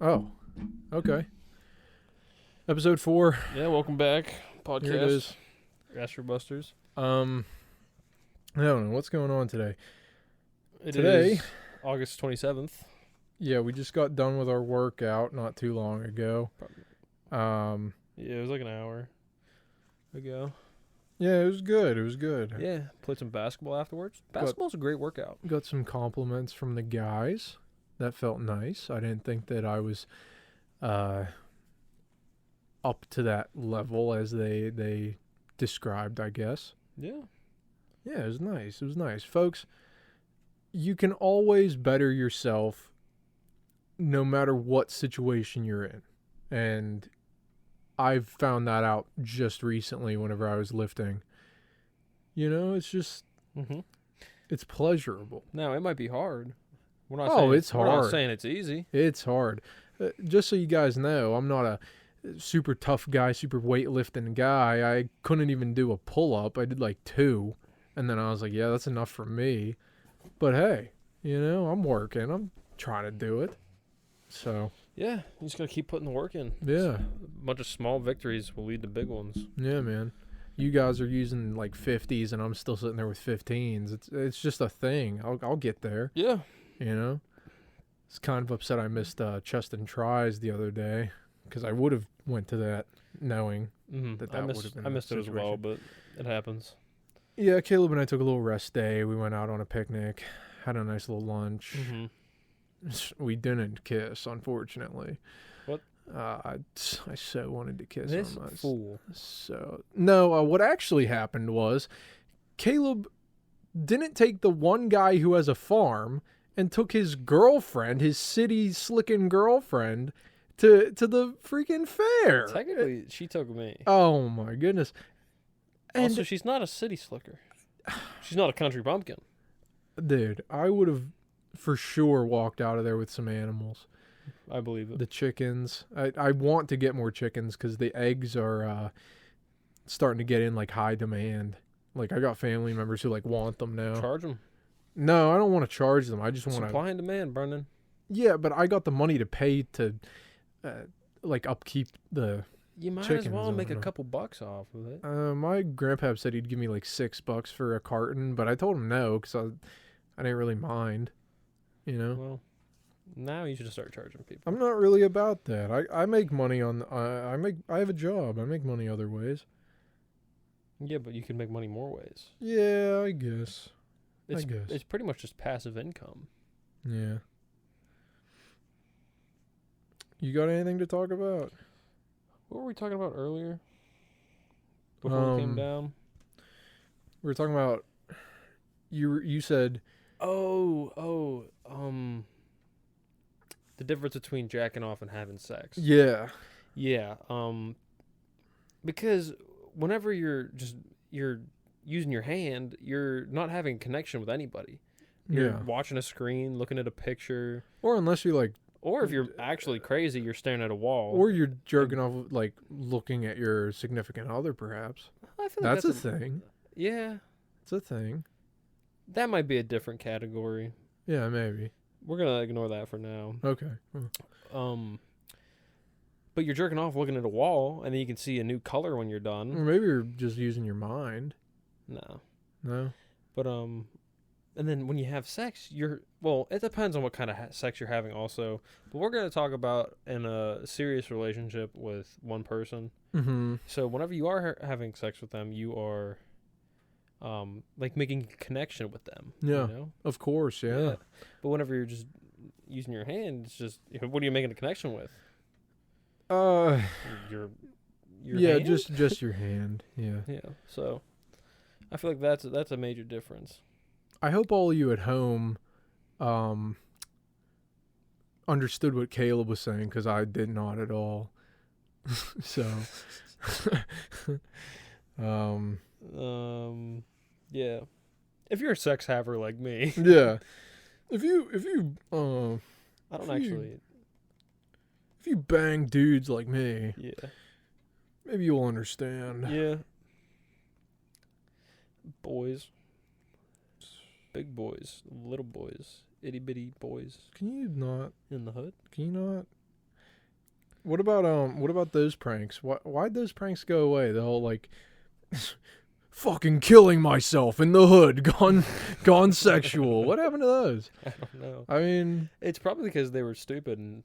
Oh, okay. Episode 4. Yeah, welcome back. Podcast. Here it is. AstroBusters. I don't know what's going on today. Today is August 27th. Yeah, we just got done with our workout not too long ago. Yeah, it was like an hour ago. Yeah, it was good. It was good. Yeah, played some basketball afterwards. Basketball's a great workout. Got some compliments from the guys. That felt nice. I didn't think that I was up to that level as they described, I guess. Yeah. Yeah, it was nice. It was nice. Folks, you can always better yourself no matter what situation you're in. And I've found that out just recently whenever I was lifting. You know, it's just, it's pleasurable. Now, it might be hard. We're not It's We're not hard. saying it's easy. It's hard. Just so you guys know, I'm not a super tough guy, super weightlifting guy. I couldn't even do a pull-up. I did like 2. And then I was like, yeah, that's enough for me. But hey, you know, I'm working. I'm trying to do it. So, Yeah, you just got to keep putting the work in. yeah. A bunch of small victories will lead to big ones. Yeah, man. You guys are using like 50s and I'm still sitting there with 15s. It's just a thing. I'll get there, Yeah. you know. It's kind of upset I missed chest and tries the other day because I would have went to that knowing that I would have been I missed it as well, situation. but it happens. Yeah, Caleb and I took a little rest day. We went out on a picnic, had a nice little lunch. We didn't kiss, unfortunately. What? I so wanted to kiss This him. fool. So no, what actually happened was Caleb didn't take the one guy who has a farm and took his girlfriend, his city slicking girlfriend, to the freaking fair. Technically, she took me. Oh my goodness. And Also, she's not a city slicker. She's not a country bumpkin. dude, I would have for sure walked out of there with some animals. I believe it. The chickens. I want to get more chickens because the eggs are starting to get in like high demand. Like I got family members who like want them now. Charge them. No, I don't want to charge them. I just want to. Supply and demand, Brendan. Yeah, but I got the money to pay to like upkeep the. You might as Chickens, well I make a don't know. couple bucks off of it. My grandpa said he'd give me like $6 for a carton, but I told him no because I didn't really mind. You know. Well, now you should just start charging people. I'm not really about that. I make money on I have a job. I make money other ways. Yeah, but you can make money more ways. Yeah, I guess. It's guess. it's pretty much just passive income. Yeah. You got anything to talk about? What were we talking about earlier? Before we came down. We were talking about you said The difference between jacking off and having sex. yeah. Yeah. Because whenever you're using your hand, you're not having connection with anybody. You're Yeah. watching a screen, looking at a picture, Or unless you like or if you're actually crazy, you're staring at a wall. or you're jerking off like looking at your significant other perhaps. I feel like That's a thing. Yeah, It's a thing. that might be a different category. Yeah, maybe. We're gonna ignore that for now. Okay. But you're jerking off looking at a wall, and then you can see a new color when you're Or done. maybe you're just using your mind. No, No. but and then when you have sex, it depends on what kind of sex you're having, also. But we're gonna talk about in a serious relationship with one person. Mm-hmm. So whenever you are having sex with them, you are, like making a connection with them. Yeah. You know? Of course, yeah. But whenever you're just using your hand, it's just, what are you making a connection with? Your yeah, hand? just your hand. Yeah. Yeah. So I feel like that's a major difference. I hope all of you at home understood what Caleb was saying because I did not at all. So Yeah. If you're a sex haver like me, yeah. If you I don't If you- actually. if you bang dudes like me, Yeah. maybe you'll understand. Yeah. Boys. Big boys. Little boys. Itty bitty boys Can you not? in the hood. Can you not? What about those pranks? Why'd those pranks go away? The whole like fucking killing myself in the hood, gone sexual. What happened to those? I don't know. I mean, It's probably because they were stupid and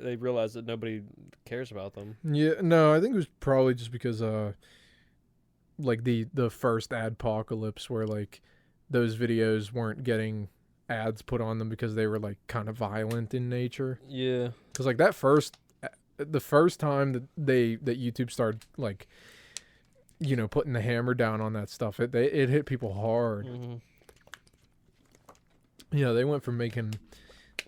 they realized that nobody cares about them. yeah, no, I think it was probably just because like the first adpocalypse where like those videos weren't getting ads put on them because they were like kind of violent in nature. Yeah. Because like the first time that YouTube started like, you know, putting the hammer down on that stuff, it hit people hard. Mm-hmm. You know, they went from making,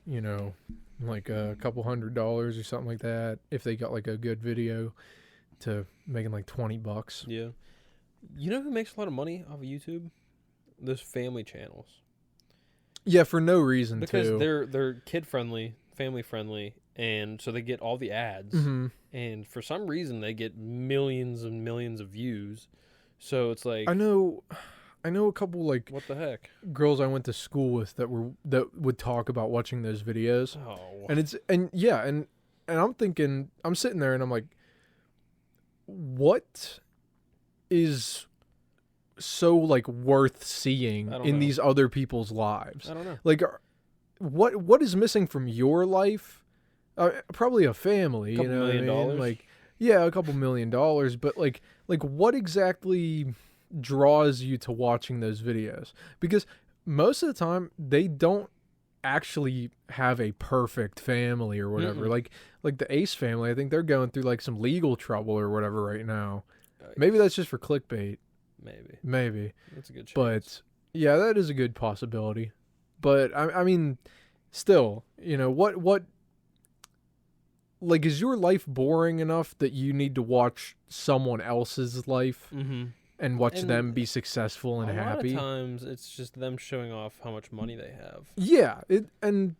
you know, like a couple $100 or something like that if they got like a good video to making like $20. Yeah. You know who makes a lot of money off of YouTube? Those family channels. Yeah, for no reason Because too. they're kid friendly, family friendly, and so they get all the ads. Mm-hmm. And for some reason they get millions and millions of views. So it's like, I know a couple like what the heck? girls I went to school with that would talk about watching those videos. Oh. And I'm thinking, I'm sitting there and I'm like, what is so like worth seeing I don't in know. these other people's lives? I don't know. Like, what is missing from your life? Probably a family, Couple you know what I $1 million? mean? Like, yeah, a couple $1 million, but like what exactly draws you to watching those videos? Because most of the time they don't actually have a perfect family or whatever. Mm-mm. Like the Ace family, I think they're going through like some legal trouble or whatever right now. Maybe that's just for clickbait. Maybe. That's a good chance. But yeah, that is a good possibility. But I mean, still, you know, what like, is your life boring enough that you need to watch someone else's life Mm-hmm. and watch And them be successful and a happy? lot of times it's just them showing off how much money they have. Yeah, and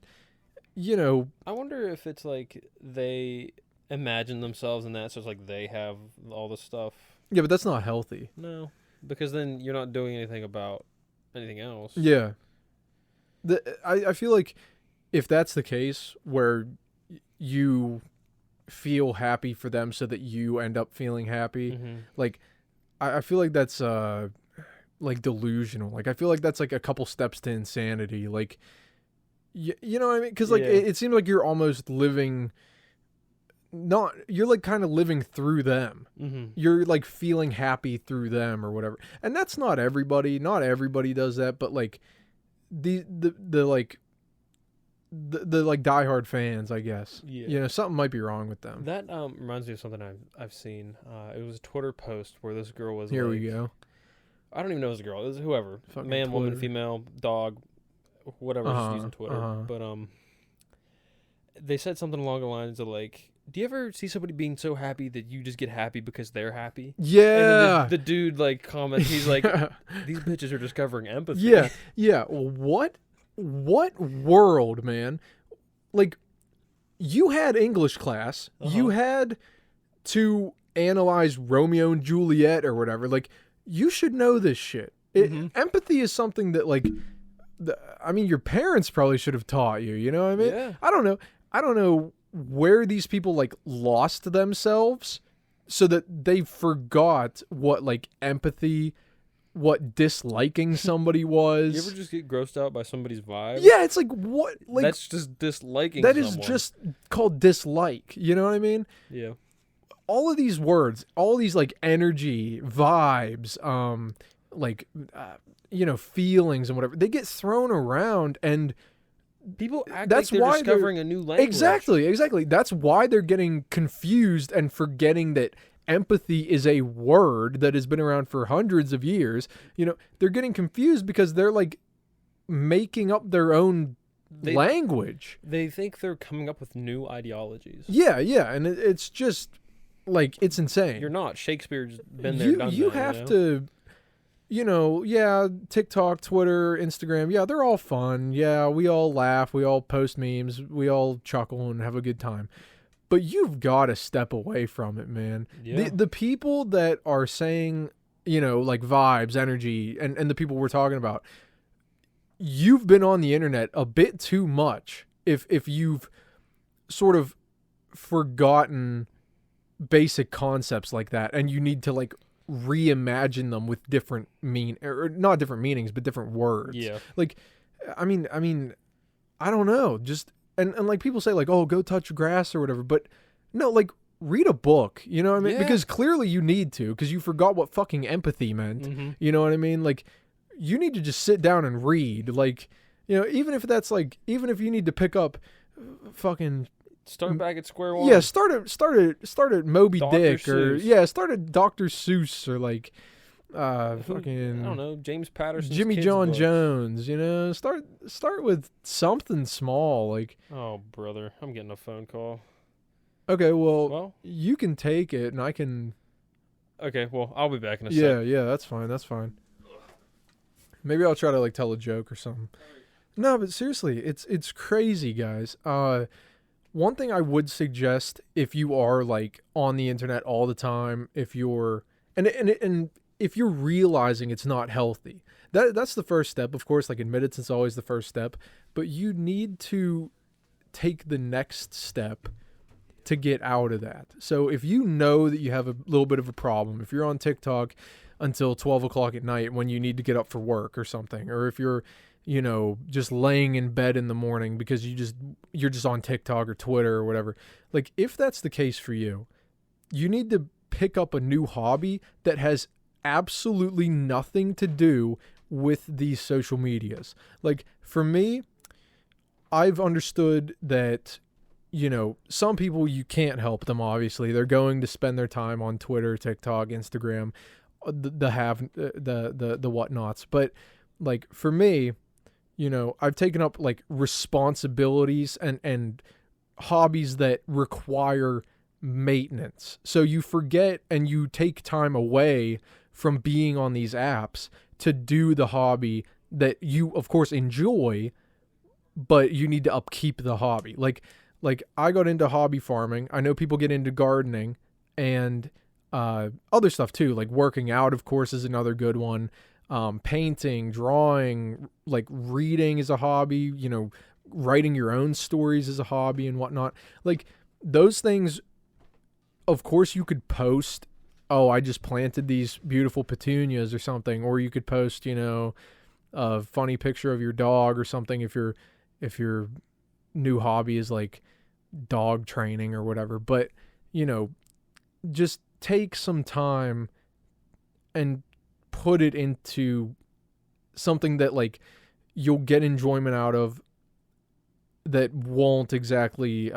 you know, I wonder if it's like they imagine themselves in that, so it's like they have all the stuff. yeah, but that's not healthy. No, because then you're not doing anything about anything else. Yeah. I feel like if that's the case where you feel happy for them so that you end up feeling happy, Mm-hmm. like I feel like that's like delusional. Like I feel like that's like a couple steps to insanity. Like you know what I mean? Because like Yeah. it seems like you're almost living, not, you're like kind of living through them. Mm-hmm. You're like feeling happy through them or whatever. And that's not everybody. Not everybody does that, but like the like the like diehard fans, I guess. Yeah. You know, something might be wrong with them. That reminds me of something I've seen. It was a Twitter post where this girl was Here like, we go. I don't even know if it was a girl. It was whoever. Fucking Man, woman, Twitter. female, dog, whatever, Uh-huh, just using Twitter. uh-huh. But they said something along the lines of like, do you ever see somebody being so happy that you just get happy because they're happy? And Yeah. then the dude like comments, he's like, these bitches are discovering empathy. Yeah. Yeah. What world, man? Like, you had English class. You Uh-huh. had to analyze Romeo and Juliet or whatever. Like, you should know this shit. Mhm. Empathy is something that, like, I mean, your parents probably should have taught you. You know what I mean? Yeah. I don't know where these people like lost themselves so that they forgot what like empathy, what disliking somebody was. You ever just get grossed out by somebody's vibe? Yeah, it's like, what, like, That's just disliking that is someone. just called dislike. You know what I mean? Yeah. All of these words, all these like energy, vibes, like, you know, feelings and whatever, they get thrown around, and People act That's like they're why they're- discovering a new language. exactly. That's why they're getting confused and forgetting that empathy is a word that has been around for hundreds of years. You know, they're getting confused because they're like making up their own language. They think they're coming up with new ideologies. Yeah, and it's just like, it's insane. You're not. Shakespeare's been there, done You that. have you know? to, you know, yeah, TikTok, Twitter, Instagram, yeah, they're all fun. Yeah, we all laugh, we all post memes, we all chuckle and have a good time. But you've got to step away from it, man. Yeah. The people that are saying, you know, like vibes, energy, and the people we're talking about, you've been on the internet a bit too much if you've sort of forgotten basic concepts like that, and you need to like reimagine them with different or not different meanings, but different words. Yeah. Like, I mean, I don't know. Just and like people say like, oh, go touch grass or whatever, but no, like read a book. You know what I mean? Yeah. Because clearly you need to, because you forgot what fucking empathy meant. Mm-hmm. You know what I mean? Like, you need to just sit down and read. Like, you know, even if you need to pick up fucking. Start back at square one. Yeah, start at Moby Dr. Dick or Seuss. start at Dr. Seuss or like fucking I don't know, James Patterson's Jimmy kids' John book. Jones, you know. Start with something small, like Oh, brother, I'm getting a phone call. okay, well, Well, you can take it and I can okay, well, I'll be back in a yeah, sec. yeah, that's fine. Maybe I'll try to like tell a joke or something. No, but seriously, it's crazy, guys. One thing I would suggest if you are like on the internet all the time, if you're and if you're realizing it's not healthy, that's the first step. Of course, like admittance is always the first step, but you need to take the next step to get out of that. So if you know that you have a little bit of a problem, if you're on TikTok until 12 o'clock at night when you need to get up for work or something, or if you're just laying in bed in the morning because you're just on TikTok or Twitter or whatever. Like, if that's the case for you, you need to pick up a new hobby that has absolutely nothing to do with these social medias. Like, for me, I've understood that, some people, you can't help them, obviously. They're going to spend their time on Twitter, TikTok, Instagram, the whatnots. But, like, for me, I've taken up like responsibilities and hobbies that require maintenance. So you forget and you take time away from being on these apps to do the hobby that you of course enjoy, but you need to upkeep the hobby. Like I got into hobby farming. I know people get into gardening and other stuff too. Like working out, of course, is another good one. Painting, drawing, like reading is a hobby, writing your own stories is a hobby and whatnot. Like those things, of course you could post, oh, I just planted these beautiful petunias or something, or you could post, a funny picture of your dog or something if your new hobby is like dog training or whatever. But, just take some time and put it into something that like you'll get enjoyment out of that won't exactly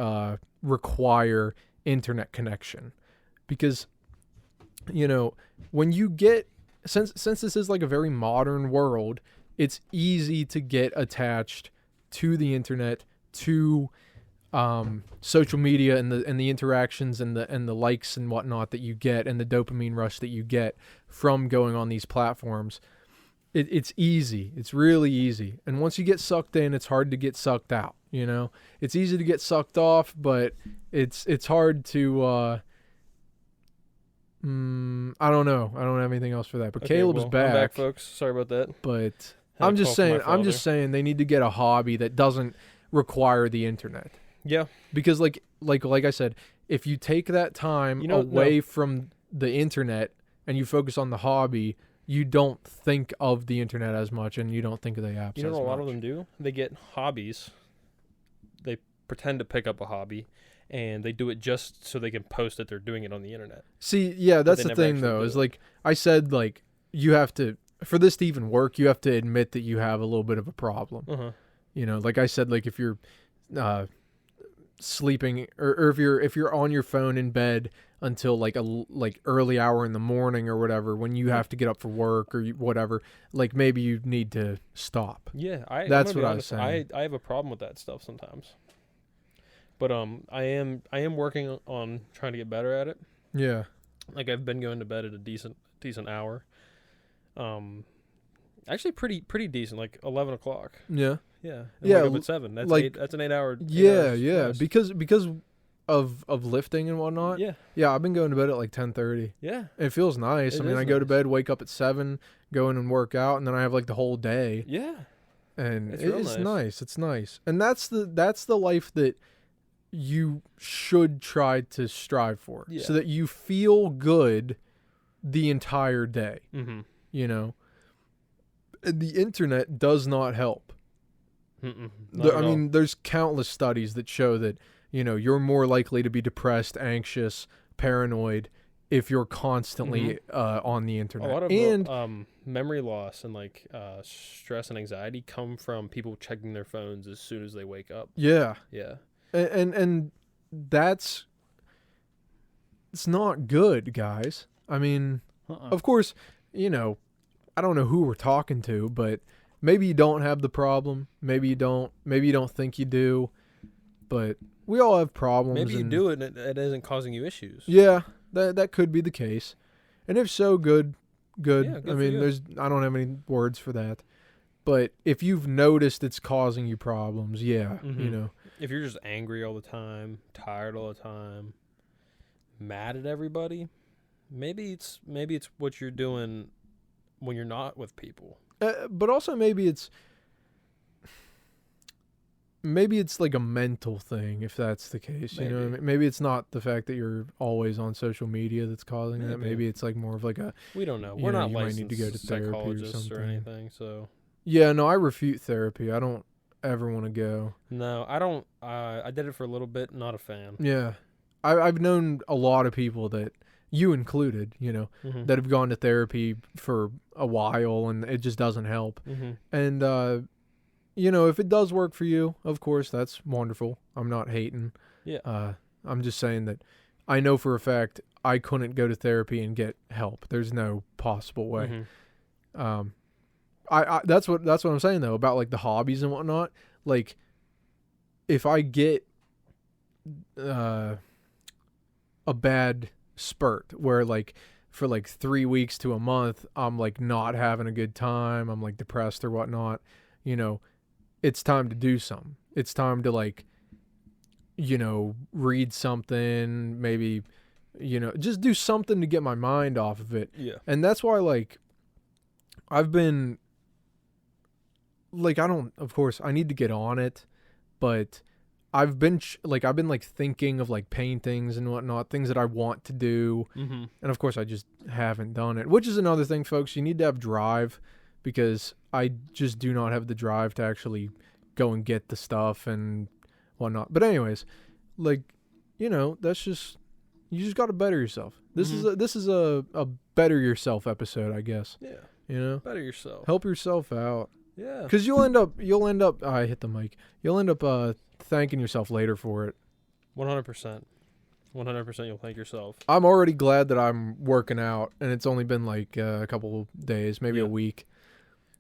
require internet connection. Because when you get since this is like a very modern world, it's easy to get attached to the internet, to social media and the interactions and the likes and whatnot that you get, and the dopamine rush that you get from going on these platforms. It's easy. It's really easy. And once you get sucked in, it's hard to get sucked out. It's easy to get sucked off, but it's hard to. I don't know. I don't have anything else for that. But Okay, Caleb's well, back. I'm back, folks. Sorry about that. But Had a I'm just call from my saying. I'm just father. saying they need to get a hobby that doesn't require the internet. Yeah. Because like I said, if you take that time away from the internet and you focus on the hobby, you don't think of the internet as much and you don't think of the apps as much. You know what a lot of them do? They get hobbies. They pretend to pick up a hobby, and they do it just so they can post that they're doing it on the internet. See, yeah, that's they the never thing actually though, do is it. like I said, like you have to, for this to even work, you have to admit that you have a little bit of a problem. Uh-huh. Like I said, like if you're sleeping or if you're on your phone in bed until like early hour in the morning or whatever, when you have to get up for work or whatever, like maybe you need to stop. Yeah, That's I'm gonna be what I was honest, saying. I have a problem with that stuff sometimes. But I am working on trying to get better at it. Yeah. Like I've been going to bed at a decent hour. Actually pretty decent, like 11 o'clock. Yeah. Yeah. Yeah, Wake up at 7. That's like- that's an 8 hour. Yeah, yeah. rest. Because of lifting and whatnot. Yeah. Yeah, I've been going to bed at like 10:30. Yeah. It feels nice. It I mean, is I go to nice. bed, wake up at 7, go in and work out, and then I have like the whole day. Yeah. And It's it's real nice. nice. It's nice. And that's the life that you should try to strive for, Yeah. so that you feel good the entire day. Mm-hmm. You know, and the internet does not help. Mm-mm. Not I at all. mean, there's countless studies that show that, you know, you're more likely to be depressed, anxious, paranoid if you're constantly on the a internet. lot of And memory loss and like stress and anxiety come from people checking their phones as soon as they wake up. yeah, Yeah. and that's, it's not good, guys. I mean, of course, you know, I don't know who we're talking to, but maybe you don't have the problem. Maybe you don't think you do, but we all have problems. Maybe you and do it and it isn't causing you issues. Yeah, that could be the case. And if so, good. Yeah, good I for mean, you. I don't have any words for that. But if you've noticed it's causing you problems, yeah, you Mhm. know. If you're just angry all the time, tired all the time, mad at everybody, maybe it's what you're doing when you're not with people. But also maybe it's like a mental thing, if that's the case. You know what I Maybe. mean? Maybe it's not the fact that you're always on social media that's causing that. Maybe. Maybe it's like more of like a, We don't know. You We're know, not you might licensed need to go to therapy or psychologists or something. anything, so yeah, no, I refute therapy. I don't ever want to go. no, I don't. I did it for a little bit. Not a fan. Yeah. I've known a lot of people, that you included, you know, Mm-hmm. that have gone to therapy for a while and it just doesn't help. Mm-hmm. And, you know, if it does work for you, of course, that's wonderful. I'm not hating. Yeah. I'm just saying that I know for a fact I couldn't go to therapy and get help. There's no possible way. Mhm. I that's what I'm saying though, about like the hobbies and whatnot. Like, if I get a bad spurt where like for like 3 weeks to a month I'm like not having a good time, I'm like depressed or whatnot, you know, it's time to do something. It's time to, like, you know, read something, maybe, you know, just do something to get my mind off of it. Yeah. And that's why, like, I've been like, of course I need to get on it, but I've been thinking of like paintings and whatnot, things that I want to do. Mm-hmm. And of course I just haven't done it, which is another thing, folks. You need to have drive, because I just do not have the drive to actually go and get the stuff and whatnot. But anyways, like, you know, that's just, you just got to better yourself. This is a better yourself episode, I guess. Yeah. You know, Better yourself. help yourself out, Yeah. because you'll end up. I hit the mic. You'll end up thanking yourself later for it. 100%. 100% you'll thank yourself. I'm already glad that I'm working out, and it's only been like a couple of days, maybe Yeah. a week.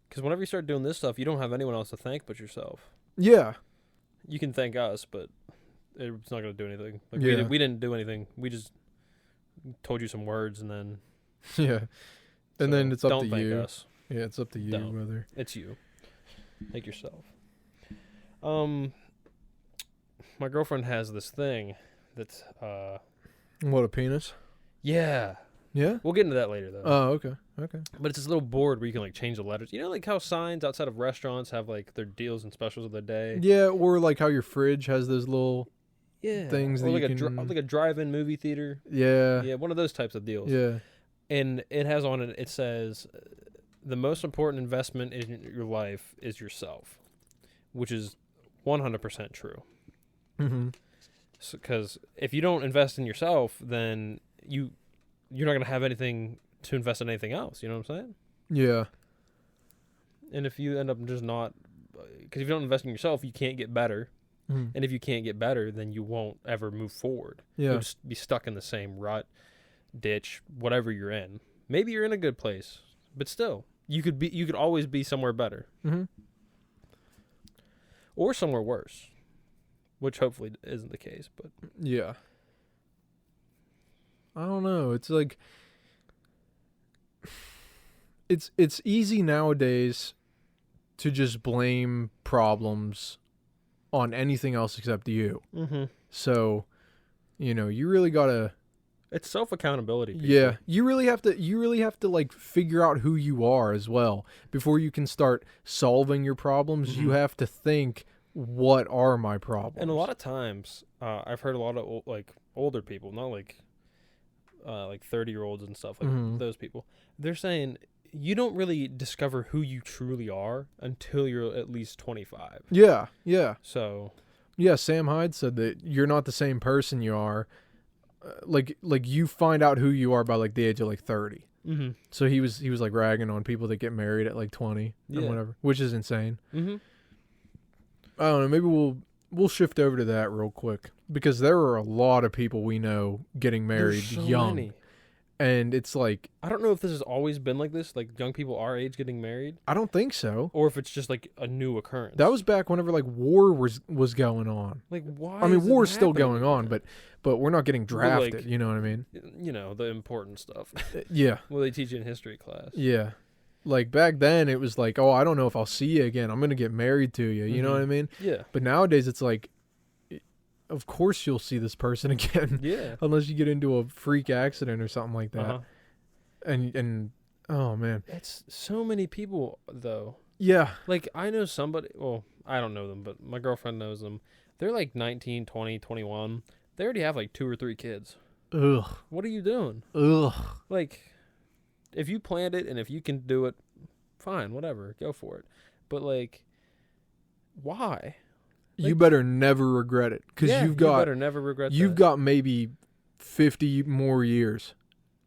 Because whenever you start doing this stuff, you don't have anyone else to thank but yourself. Yeah. You can thank us, but it's not going to do anything. Like Yeah. we didn't do anything. We just told you some words, and then Yeah. And then it's up don't to thank you. us. Yeah, it's up to you Don't. whether. It's you. Thank yourself. My girlfriend has this thing that's What, a penis? yeah. Yeah. We'll get into that later though. Oh, okay. Okay. But it's this little board where you can like change the letters. You know, like how signs outside of restaurants have like their deals and specials of the day. Yeah, or like how your fridge has those little. Yeah. Things or that like you a can- like a drive-in movie theater. Yeah. Yeah, one of those types of deals. Yeah. And it has on it. It says, "The most important investment in your life is yourself," which is 100% true. Mm-hmm. Because if you don't invest in yourself, then you're not gonna have anything to invest in anything else. You know what I'm saying? Yeah. And if you end up just not, because if you don't invest in yourself, you can't get better. Mm. And if you can't get better, then you won't ever move forward. Yeah. You'll just be stuck in the same rut, ditch, whatever you're in. Maybe you're in a good place, but still, you could always be somewhere better Mm-hmm. or somewhere worse, which hopefully isn't the case. But Yeah. I don't know. It's like, it's easy nowadays to just blame problems on anything else except you. So, you know, you really gotta. it's self accountability. Yeah, you really have to like figure out who you are as well before you can start solving your problems. You Mhm. have to think, what are my problems. And a lot of times, I've heard a lot of older people, not like 30-year-olds and stuff, like Mhm. those people. They're saying you don't really discover who you truly are until you're at least 25. Yeah, yeah. So Yeah, Sam Hyde said that you're not the same person you are. Like you find out who you are by like the age of like 30. mm-hmm. So he was like ragging on people that get married at like 20 Yeah. or whatever, which is insane. Mm-hmm. I don't know, maybe we'll shift over to that real quick because there are a lot of people we know getting married There's so young. many. And it's like, I don't know if this has always been like this, like young people our age getting married, I don't think so. or if it's just like a new occurrence. That was back whenever like war was going on. like, why? I mean, is it war's still happening going on, again? but we're not getting But, drafted. like, You know what I mean? You know, the important stuff. Yeah, Well, they teach you in history class. yeah. Like back then, it was like, oh, I don't know if I'll see you again. I'm gonna get married to you. You know what I mean? Yeah. But nowadays, it's like, of course you'll see this person again, Yeah. unless you get into a freak accident or something like that. Uh-huh. And oh man, It's so many people though. yeah, Like, I know somebody, well, I don't know them, but my girlfriend knows them. They're like 19, 20, 21. They already have like 2 or 3 kids. ugh, What are you doing? ugh. Like, if you planned it and if you can do it, fine, whatever, go for it. But like, why? You Like- better never regret it because Yeah, you've got you better never regret you've that. got maybe 50 more years.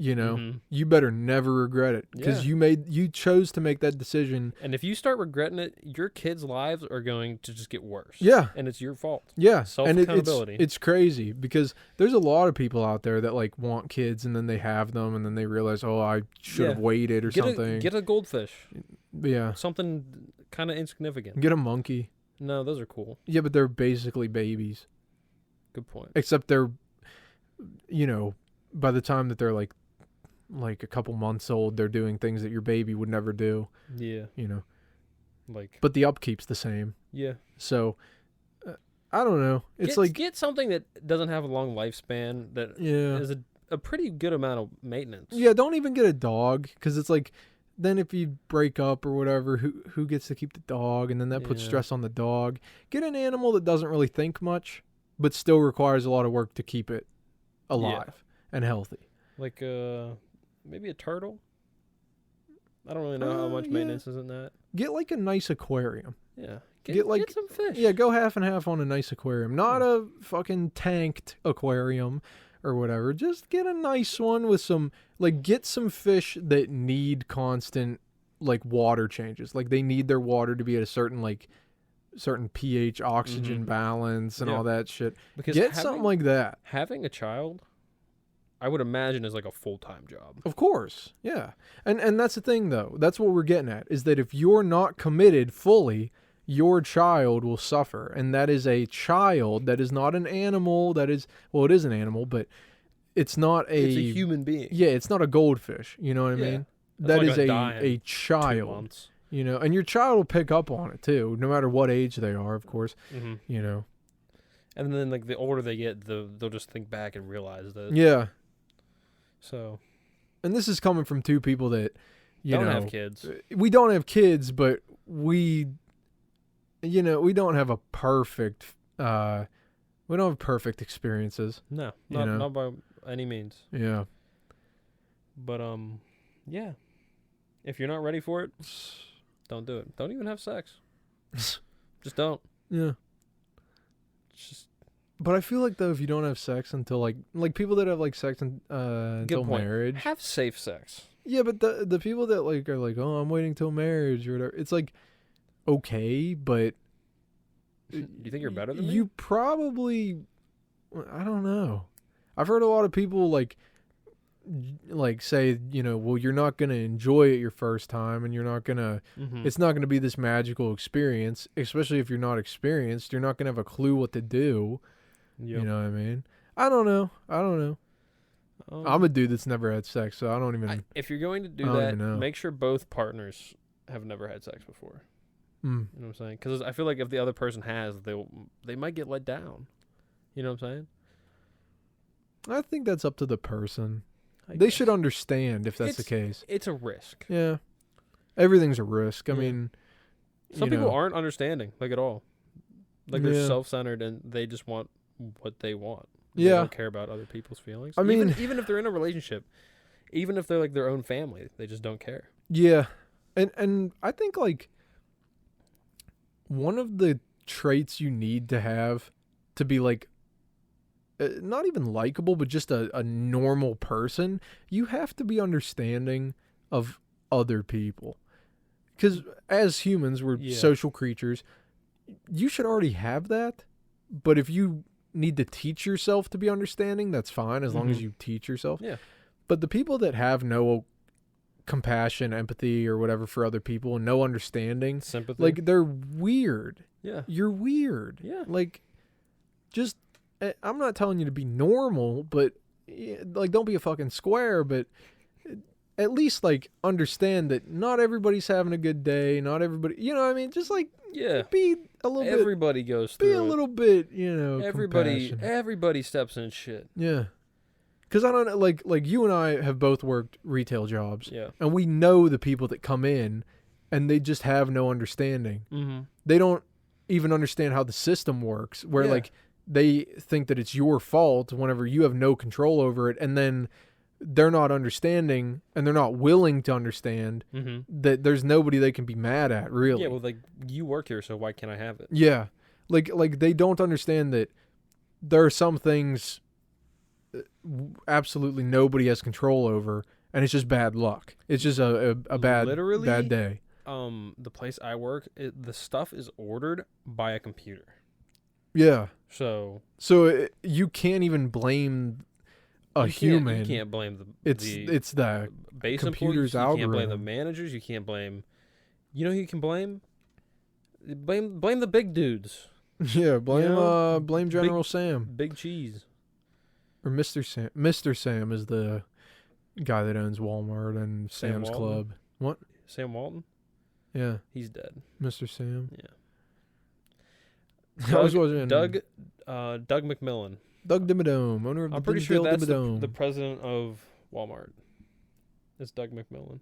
You know, Mhm. you better never regret it because Yeah. you chose to make that decision. And if you start regretting it, your kids' lives are going to just get worse. Yeah. And it's your fault. Yeah, and Self-accountability. it's crazy because there's a lot of people out there that like want kids and then they have them and then they realize, oh, I should have Yeah. waited or Get something. get a goldfish. Yeah, Something kind of insignificant. get a monkey. No, those are cool. Yeah, but they're basically babies, Good point. except they're, you know, by the time that they're like a couple months old, they're doing things that your baby would never do. Yeah. You know, Like, but the upkeep's the same. yeah. So, I don't know. It's like, get something that doesn't have a long lifespan that yeah. is a pretty good amount of maintenance. Yeah, don't even get a dog because it's like, then if you break up or whatever, who gets to keep the dog, and then that puts Yeah. stress on the dog. Get an animal that doesn't really think much, but still requires a lot of work to keep it alive and healthy. Like maybe a turtle. I don't really know how much Yeah. maintenance is in that. Get like a nice aquarium. Yeah. Get, like- get some fish. Yeah, go half and half on a nice aquarium, not a fucking tanked aquarium or whatever. Just get a nice one with some, like, get some fish that need constant like water changes. Like they need their water to be at a certain pH, oxygen Mhm. balance, and Yeah. all that shit. Because Get something like that. having a child, I would imagine, is like a full-time job. Of course, yeah. And that's the thing, though. That's what we're getting at, is that if you're not committed fully, your child will suffer. And that is a child. That is not an animal. That is, well, it is an animal, but it's not It's a human being. Yeah, it's not a goldfish. You know what I Yeah. mean? That's That not is gonna die in a 2 child. months. You know, and your child will pick up on it, too, no matter what age they are, of course. Mm-hmm. You know? And then, like, the older they get, they'll just think back and realize that. Yeah. So, And this is coming from 2 people that, you don't know, have kids. we don't have kids, but we don't have a perfect, we don't have perfect experiences. No, you not, know. not by any means. Yeah. But, yeah. If you're not ready for it, don't do it. Don't even have sex. Just don't. Yeah. Just But I feel like, though, if you don't have sex until, like people that have, like, sex until point. marriage. have safe sex. Yeah, but the people that, like, are like, oh, I'm waiting till marriage or whatever. It's like, okay, but You think you're better than me? you probably, I don't know. I've heard a lot of people like say, well, you're not going to enjoy it your first time, and you're not going to, Mhm. it's not going to be this magical experience, especially if you're not experienced. You're not going to have a clue what to do. Yep. You know what I mean? I don't know. I'm a dude that's never had sex, so I don't even. if you're going to do I don't that, even know. make sure both partners have never had sex before. Mm. You know what I'm saying? Because I feel like if the other person has, they might get let down. You know what I'm saying? I think that's up to the person. I They guess. should understand if that's the case. It's a risk. Yeah. Everything's a risk. I Yeah. mean, Some you people know. aren't understanding, like, at all. Like they're Yeah. self-centered and they just want what they want. They Yeah. don't care about other people's feelings. I mean, even if they're in a relationship, even if they're like their own family, they just don't care. yeah. And I think like one of the traits you need to have to be like not even likable, but just a normal person, you have to be understanding of other people. Because as humans, we're Yeah. social creatures. You should already have that. But if you need to teach yourself to be understanding, that's fine as long as Mhm. you teach yourself. Yeah. But the people that have no compassion, empathy, or whatever for other people, and no understanding, Sympathy. like they're weird. yeah. You're weird. Yeah. Like, just I'm not telling you to be normal, but like don't be a fucking square, but at least like understand that not everybody's having a good day. Not everybody, you know what I mean? Just like Yeah. be a little bit, Everybody goes be through a it. little bit, you know, Everybody compassionate. steps in shit. Yeah. Because I don't know, like you and I have both worked retail jobs, Yeah. and we know the people that come in, and they just have no understanding. Mm-hmm. They don't even understand how the system works. Where Yeah. like they think that it's your fault whenever you have no control over it, and then they're not understanding, and they're not willing to understand Mm-hmm. that there's nobody they can be mad at. Really. Yeah, well, like, you work here, so why can't I have it? Yeah. Like they don't understand that there are some things absolutely nobody has control over, and it's just bad luck. It's just a bad Literally, bad day. The place I work, the stuff is ordered by a computer. Yeah. So You can't even blame a you human. You can't blame the It's the base computer's employees. You can't blame the algorithm. managers. You can't blame. You know who you can blame? Blame the big dudes. yeah. Blame You know, blame General Sam Big cheese. or Mr. Sam. Mr. Sam is the guy that owns Walmart and Sam Sam's Walton? Club. What? Sam Walton. Yeah, He's dead. Mr. Sam. Yeah. I was watching Doug McMillan. Doug Dimmadome, owner of I'm the pretty sure Dimmesdale that's Dimmadome. the president of Walmart. It's Doug McMillan.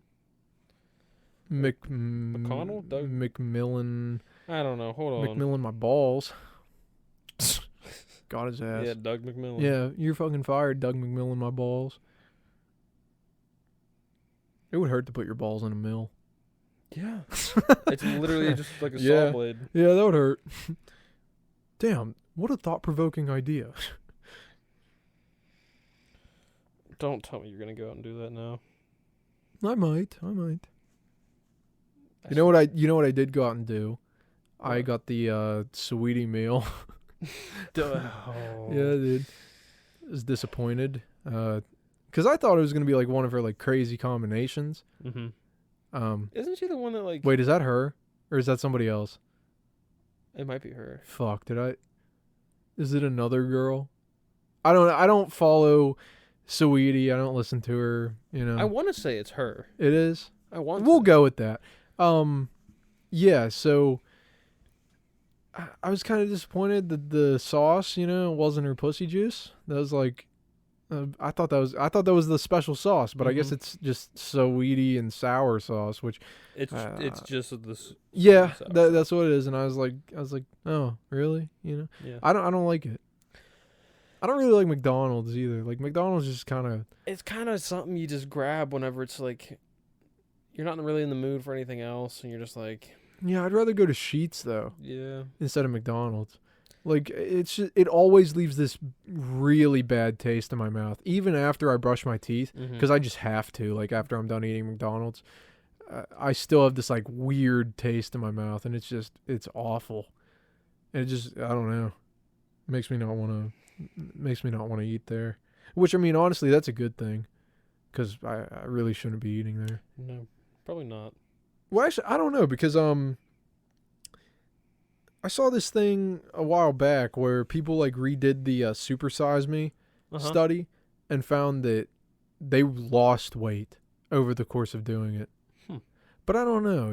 McConnell? Doug? McMillan. I don't know. Hold on. McMillan, my balls. Got his ass. Yeah, Doug McMillan. Yeah, you're fucking fired, Doug McMillan, my balls. It would hurt to put your balls in a mill. Yeah. It's literally just like a Yeah. saw blade. Yeah, that would hurt. Damn, what a thought-provoking idea. Don't tell me you're gonna go out and do that now. I might. You know what I did go out and do? I What? got the sweetie meal. Oh. Yeah, dude. I was disappointed. Cause I thought it was gonna be like one of her like crazy combinations. Mm-hmm. Um, Isn't she the one that like? wait, is that her or is that somebody else? It might be her. Fuck, did I? Is it another girl? I don't follow Sweetie. I don't listen to her. You know, I want to say it's her. it is. I want. We'll to. go with that. Yeah. So I was kind of disappointed that the sauce, wasn't her pussy juice. That was like, I thought that was the special sauce, but I guess Mhm. it's just sweetie and sour sauce, which It's just this. yeah, sour that's what it is. And I was like, oh, really? Yeah. I don't like it. I don't really like McDonald's either. Like McDonald's just kind of It's kind of something you just grab whenever it's like you're not really in the mood for anything else, and you're just like, yeah. I'd rather go to Sheetz though yeah. instead of McDonald's. Like it always leaves this really bad taste in my mouth, even after I brush my teeth, Mhm. because I just have to. Like after I'm done eating McDonald's, I still have this like weird taste in my mouth, and it's awful. And it just I don't know, makes me not want to eat there. Which I mean, honestly, that's a good thing, because I really shouldn't be eating there. No, probably not. Well, actually, I don't know because I saw this thing a while back where people like redid the Super Size Me Uh-huh. study and found that they lost weight over the course of doing it. But I don't know,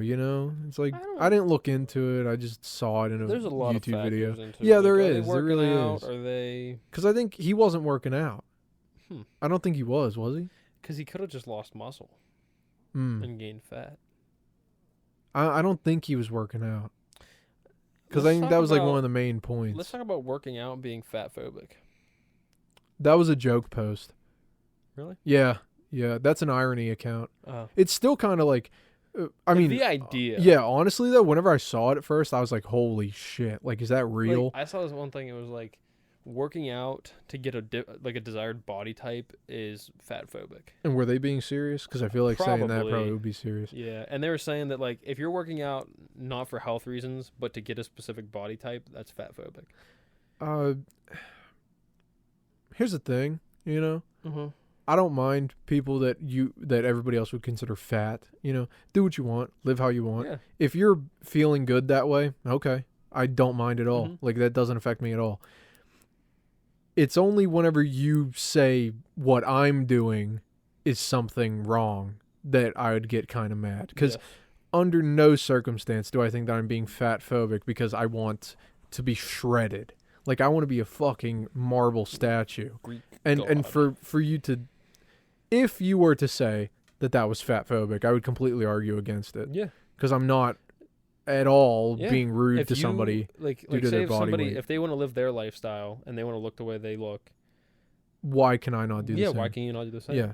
it's like I didn't look into it. I just saw it in a There's a lot YouTube of factors video. into Yeah, it. there Are is. They There working really out? is. Are they? Because I think he wasn't working out. Hmm. I don't think he was he? Because he could have just lost muscle Hmm. and gained fat. I don't think he was working out. Because I Let's think talk that was like one about- of the main Let's points. talk about working out and being fat phobic. That was a joke post. Really? Yeah, yeah, that's an irony account. Oh. It's still kind of like, I mean, the idea. yeah, honestly though, whenever I saw it at first, I was like, holy shit, like, is that real? Like, I saw this one thing. It was like working out to get a desired body type is fat phobic. And were they being serious? Because I feel like saying that Probably. probably would be serious. Yeah, and they were saying that like if you're working out not for health reasons but to get a specific body type, that's fat phobic. Here's the thing, you know, Mm-hmm. I don't mind people that everybody else would consider fat. You know, do what you want, live how you want. Yeah. If you're feeling good that way, okay, I don't mind at all. Mhm. Like, that doesn't affect me at all. It's only whenever you say what I'm doing is something wrong that I would get kind of mad. Because Yes. under no circumstance do I think that I'm being fat phobic because I want to be shredded. Like, I want to be a fucking marble statue. Greek And god. for you to, if you were to say that was fat phobic, I would completely argue against it. Yeah. Because I'm not at all Yeah. being rude If to you, somebody like due to say their if body somebody weight. if they want to live their lifestyle and they want to look the way they look, Why can I not do the yeah, same? why can you not do the same? Yeah.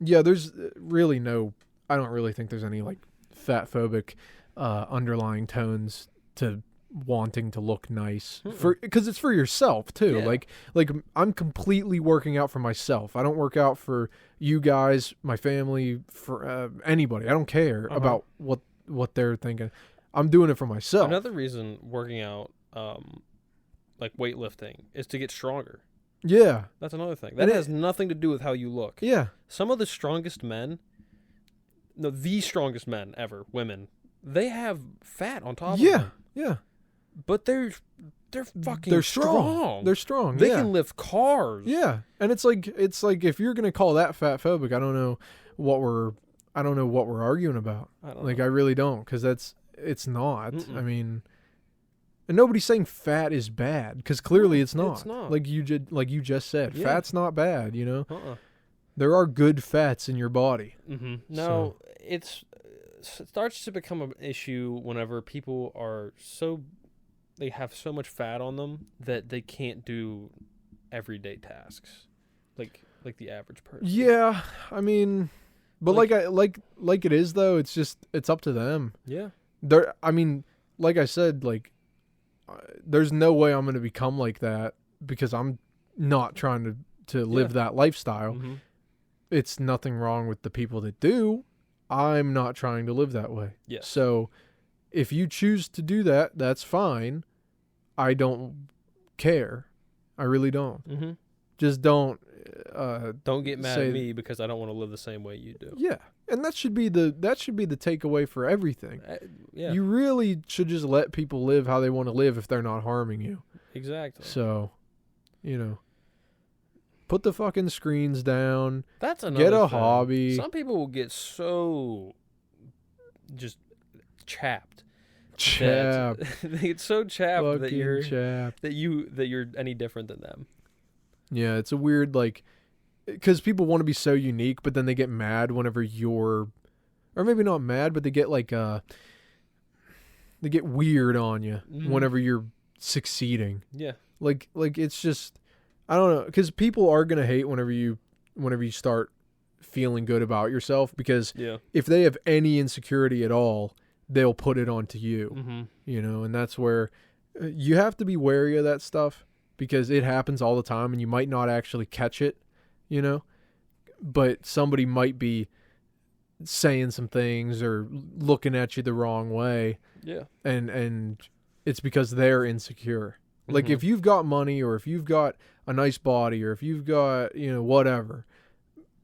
Yeah, there's really no, I don't really think there's any like fat phobic underlying tones to wanting to look nice because it's for yourself too. Yeah. Like I'm completely working out for myself. I don't work out for you guys, my family, for anybody. I don't care about what they're thinking. I'm doing it for myself. Another reason working out, like weightlifting, is to get stronger. Yeah. That's another thing. That And it- has nothing to do with how you look. Yeah. Some of the strongest men, no, the strongest men ever, women, they have fat on top of them. Yeah. But they're fucking They're strong. They're strong. They yeah. can lift cars. Yeah, and it's like if you're gonna call that fat phobic, I don't know what we're arguing about. I don't Like, know. I really don't, because it's not. Mm-mm. I mean, and nobody's saying fat is bad, because clearly No, it's not. it's not. Like you just said, Yeah. fat's not bad. You know, Uh-uh. there are good fats in your body. Mm-hmm. No, it starts to become an issue whenever people are they have so much fat on them that they can't do everyday tasks, like the average person. Yeah, I mean, but Like- like it is though. It's up to them. Yeah. I mean, like I said, like, there's no way I'm gonna become like that because I'm not trying to live that lifestyle. Mm-hmm. It's nothing wrong with the people that do. I'm not trying to live that way. Yes. So if you choose to do that, that's fine. I don't care. I really don't. Mm-hmm. Just don't. Don't get mad say- at me because I don't want to live the same way you do. Yeah, and that should be the takeaway for everything. Yeah. You really should just let people live how they want to live if they're not harming you. Exactly. So, you know, put the fucking screens down. That's another Get a thing. hobby. Some people will get so just chapped. Chap. They get so chapped that Fucking you're chap. that you're any different than them. Yeah, it's a weird, like, because people want to be so unique, but then they get mad whenever you're, or maybe not mad, but they get like, they get weird on you Mhm. whenever you're succeeding. Yeah. Like it's just, I don't know, because people are gonna hate whenever you start feeling good about yourself, because Yeah. if they have any insecurity at all, they'll put it onto you. Mm-hmm. You know, and that's where you have to be wary of that stuff, because it happens all the time and you might not actually catch it, you know, but somebody might be saying some things or looking at you the wrong way, Yeah. and it's because they're insecure. Like, Mhm. if you've got money, or if you've got a nice body, or if you've got, you know, whatever,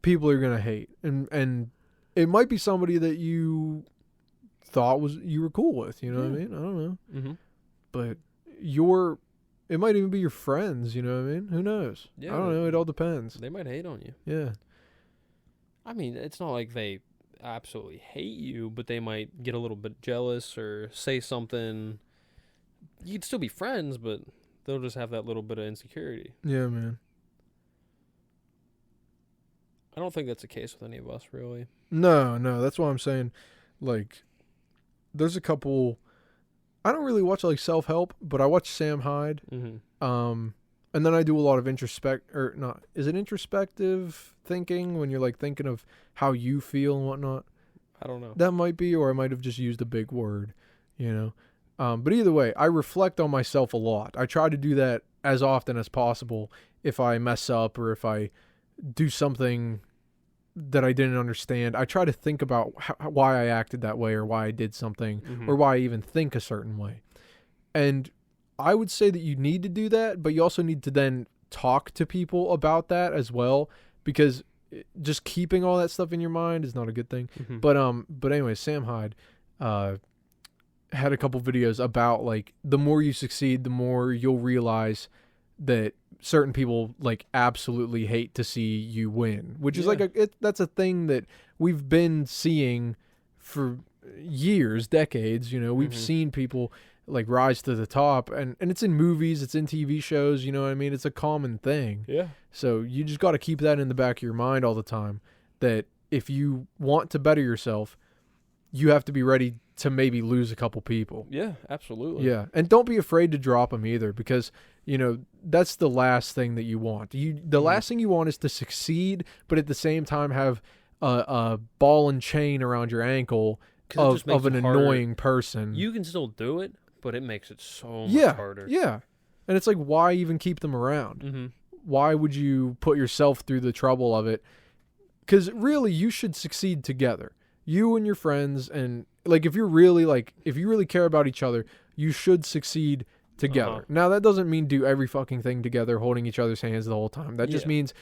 people are going to hate. And it might be somebody that you thought you were cool with, you know what I Yeah. mean? I don't know. Mm-hmm. But it might even be your friends, you know what I mean? Who knows? Yeah, I don't know. It all depends. They might hate on you. Yeah. I mean, it's not like they absolutely hate you, but they might get a little bit jealous or say something. You'd still be friends, but they'll just have that little bit of insecurity. Yeah, man. I don't think that's the case with any of us, really. No. That's why I'm saying, like, there's a couple I don't really watch like self-help, but I watch Sam Hyde. And then I do a lot of introspective thinking when you're like thinking of how you feel and whatnot. I don't know. That might be, or I might have just used a big word, you know. But either way, I reflect on myself a lot. I try to do that as often as possible if I mess up or if I do something that I didn't understand. I try to think about why I acted that way or why I did something or why I even think a certain way. And I would say that you need to do that, but you also need to then talk to people about that as well, because just keeping all that stuff in your mind is not a good thing. But anyway, Sam Hyde had a couple videos about like the more you succeed, the more you'll realize that certain people like absolutely hate to see you win, which is like that's a thing that we've been seeing for years, decades. You know, we've seen people like rise to the top, and it's in movies, it's in TV shows, you know what I mean? It's a common thing. Yeah. So you just got to keep that in the back of your mind all the time, that if you want to better yourself, you have to be ready to maybe lose a couple people. Yeah, absolutely. Yeah. And don't be afraid to drop them either, because, you know, that's the last thing that you want. The last thing you want is to succeed, but at the same time have a ball and chain around your ankle of an annoying person. You can still do it, but it makes it so much harder. Yeah. And it's like, why even keep them around? Why would you put yourself through the trouble of it? Because really, you should succeed together. You and your friends, and like if you really care about each other, you should succeed together. Now, that doesn't mean do every fucking thing together, holding each other's hands the whole time. That just means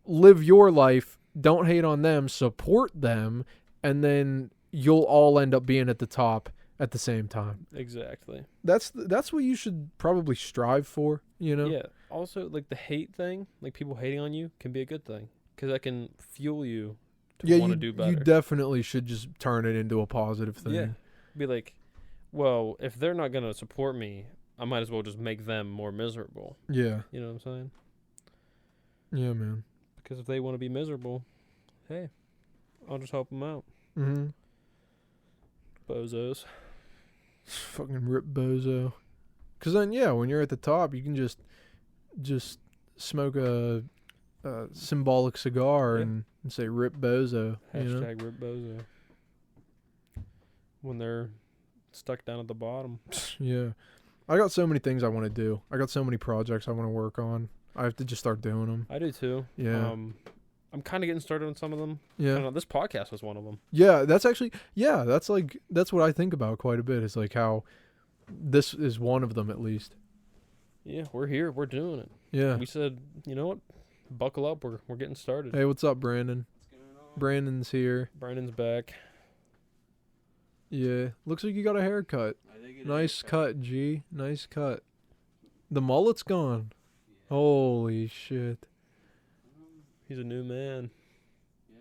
live your life, don't hate on them, support them, and then you'll all end up being at the top at the same time. Exactly. That's what you should probably strive for, you know? Yeah. Also, like the hate thing, like people hating on you can be a good thing, because that can fuel you to want to do better. You definitely should just turn it into a positive thing. Yeah. Be like, well, if they're not going to support me, I might as well just make them more miserable. Yeah. You know what I'm saying? Yeah, man. Because if they want to be miserable, hey, I'll just help them out. Bozos. Fucking rip bozo. Because then, when you're at the top, you can just smoke a symbolic cigar and say rip bozo. Hashtag rip bozo. When they're stuck down at the bottom. Yeah. I got so many things I want to do. I got so many projects I want to work on. I have to just start doing them. I do too. Yeah. I'm kind of getting started on some of them. Yeah. I don't know, this podcast was one of them. Yeah, that's what I think about quite a bit. Is like how this is one of them at least. Yeah, we're here. We're doing it. Yeah. We said, you know what? Buckle up. We're getting started. Hey, what's up, Brandon? What's going on? Brandon's here. Brandon's back. Yeah. Looks like you got a haircut. Nice cut, G. Nice cut. The mullet's gone. Yeah. Holy shit. He's a new man. Yeah.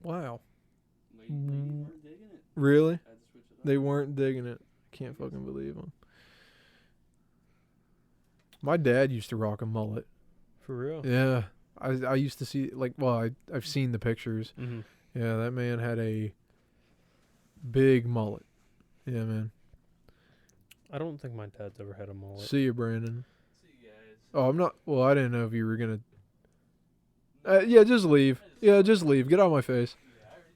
Wow. Ladies weren't digging it. Really? Had to switch it up. They weren't digging it. Can't fucking believe them. My dad used to rock a mullet. For real? Yeah. I used to see, I've seen the pictures. Yeah, that man had a big mullet. Yeah, man. I don't think my dad's ever had a mullet. See you, Brandon. See you guys. Oh, I'm not. Well, I didn't know if you were gonna. Yeah, just leave. Yeah, just leave. Get out of my face. Yeah, I already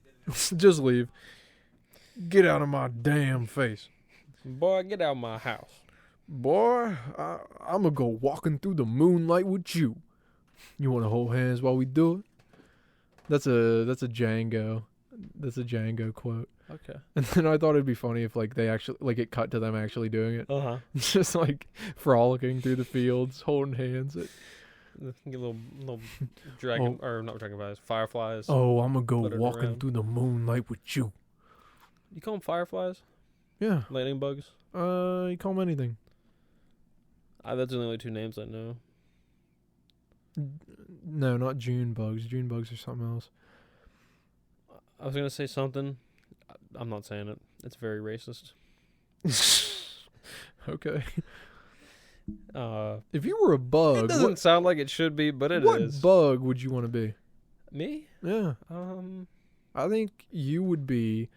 did it. Just leave. Get out of my damn face. Boy, get out of my house. Boy, I'm gonna go walking through the moonlight with you. You want to hold hands while we do it? That's a Django. That's a Django quote. Okay. And then I thought it'd be funny if they actually it cut to them actually doing it. Just frolicking through the fields, holding hands. Get little dragon or not dragonflies, fireflies. Oh, I'm gonna go walking around through the moonlight with you. You call them fireflies? Yeah. Lightning bugs? You call them anything. That's the only two names I know. No, not June bugs. June bugs are something else. I was gonna say something. I'm not saying it. It's very racist. Okay. If you were a bug, it doesn't sound like it should be, but it is. What bug would you want to be? Me? Yeah. I think you would be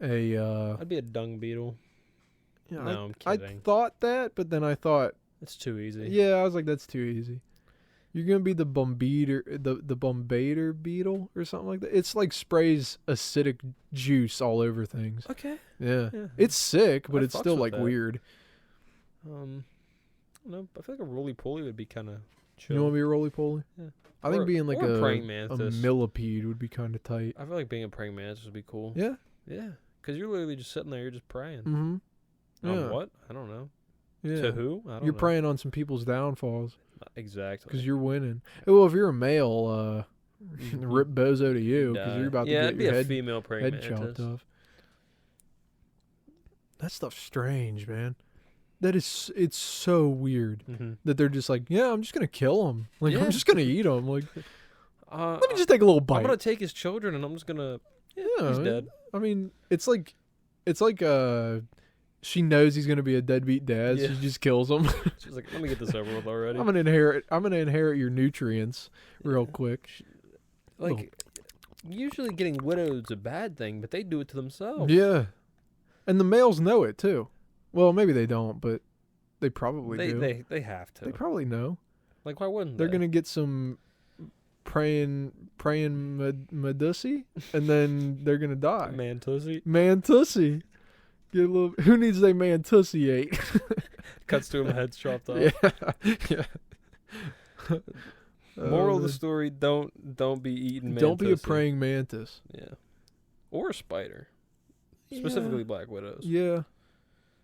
a. I'd be a dung beetle. Yeah, No, I'm I kidding. thought that, but then I thought, It's too easy. yeah, I was like, that's too easy. You're gonna be the Bombader beetle or something like that. It's like sprays acidic juice all over things. Okay. Yeah, Yeah. it's sick, but I it's fucks still with like that. weird. No, I feel like a roly poly would be kind of chill. You want to be a roly poly? Yeah. I think Or- being like or a a praying a mantis. millipede would be kind of tight. I feel like being a praying mantis would be cool. Yeah. Yeah. Because you're literally just sitting there, you're just praying. Mm-hmm. Yeah. On what? I don't know. Yeah. To who? I don't You're know. preying on some people's downfalls Exactly. because you're winning. Well, if you're a male, rip bozo to you because die. you're about to Yeah, get it'd be your a head female praying head mantis. chopped off. That stuff's strange, man. It's so weird Mm-hmm. that they're just like, yeah, I'm just gonna kill him. Like Yeah. I'm just gonna eat him. Like Let let me just take a little I'm bite. gonna take his children and I'm just gonna. Yeah, He's dead. I mean, it's like she knows he's gonna be a deadbeat dad, so Yeah. she just kills him. She's like, let me get this over with already. I'm gonna inherit your nutrients real quick. Like, usually getting widowed is a bad thing, but they do it to themselves. Yeah, and the males know it too. Well, maybe they don't, but they probably do. They have to. They probably know. Like, why wouldn't They're they? gonna get some praying Medusi, and then they're gonna die. Man tussy. Mantussi. Get a little. Who needs a mantussiate? Cuts to him, head's chopped off. Yeah. Yeah. Moral of the story: don't be eating. Man Don't be a tussy. praying mantis. Yeah. Or a spider. Specifically black widows. Yeah.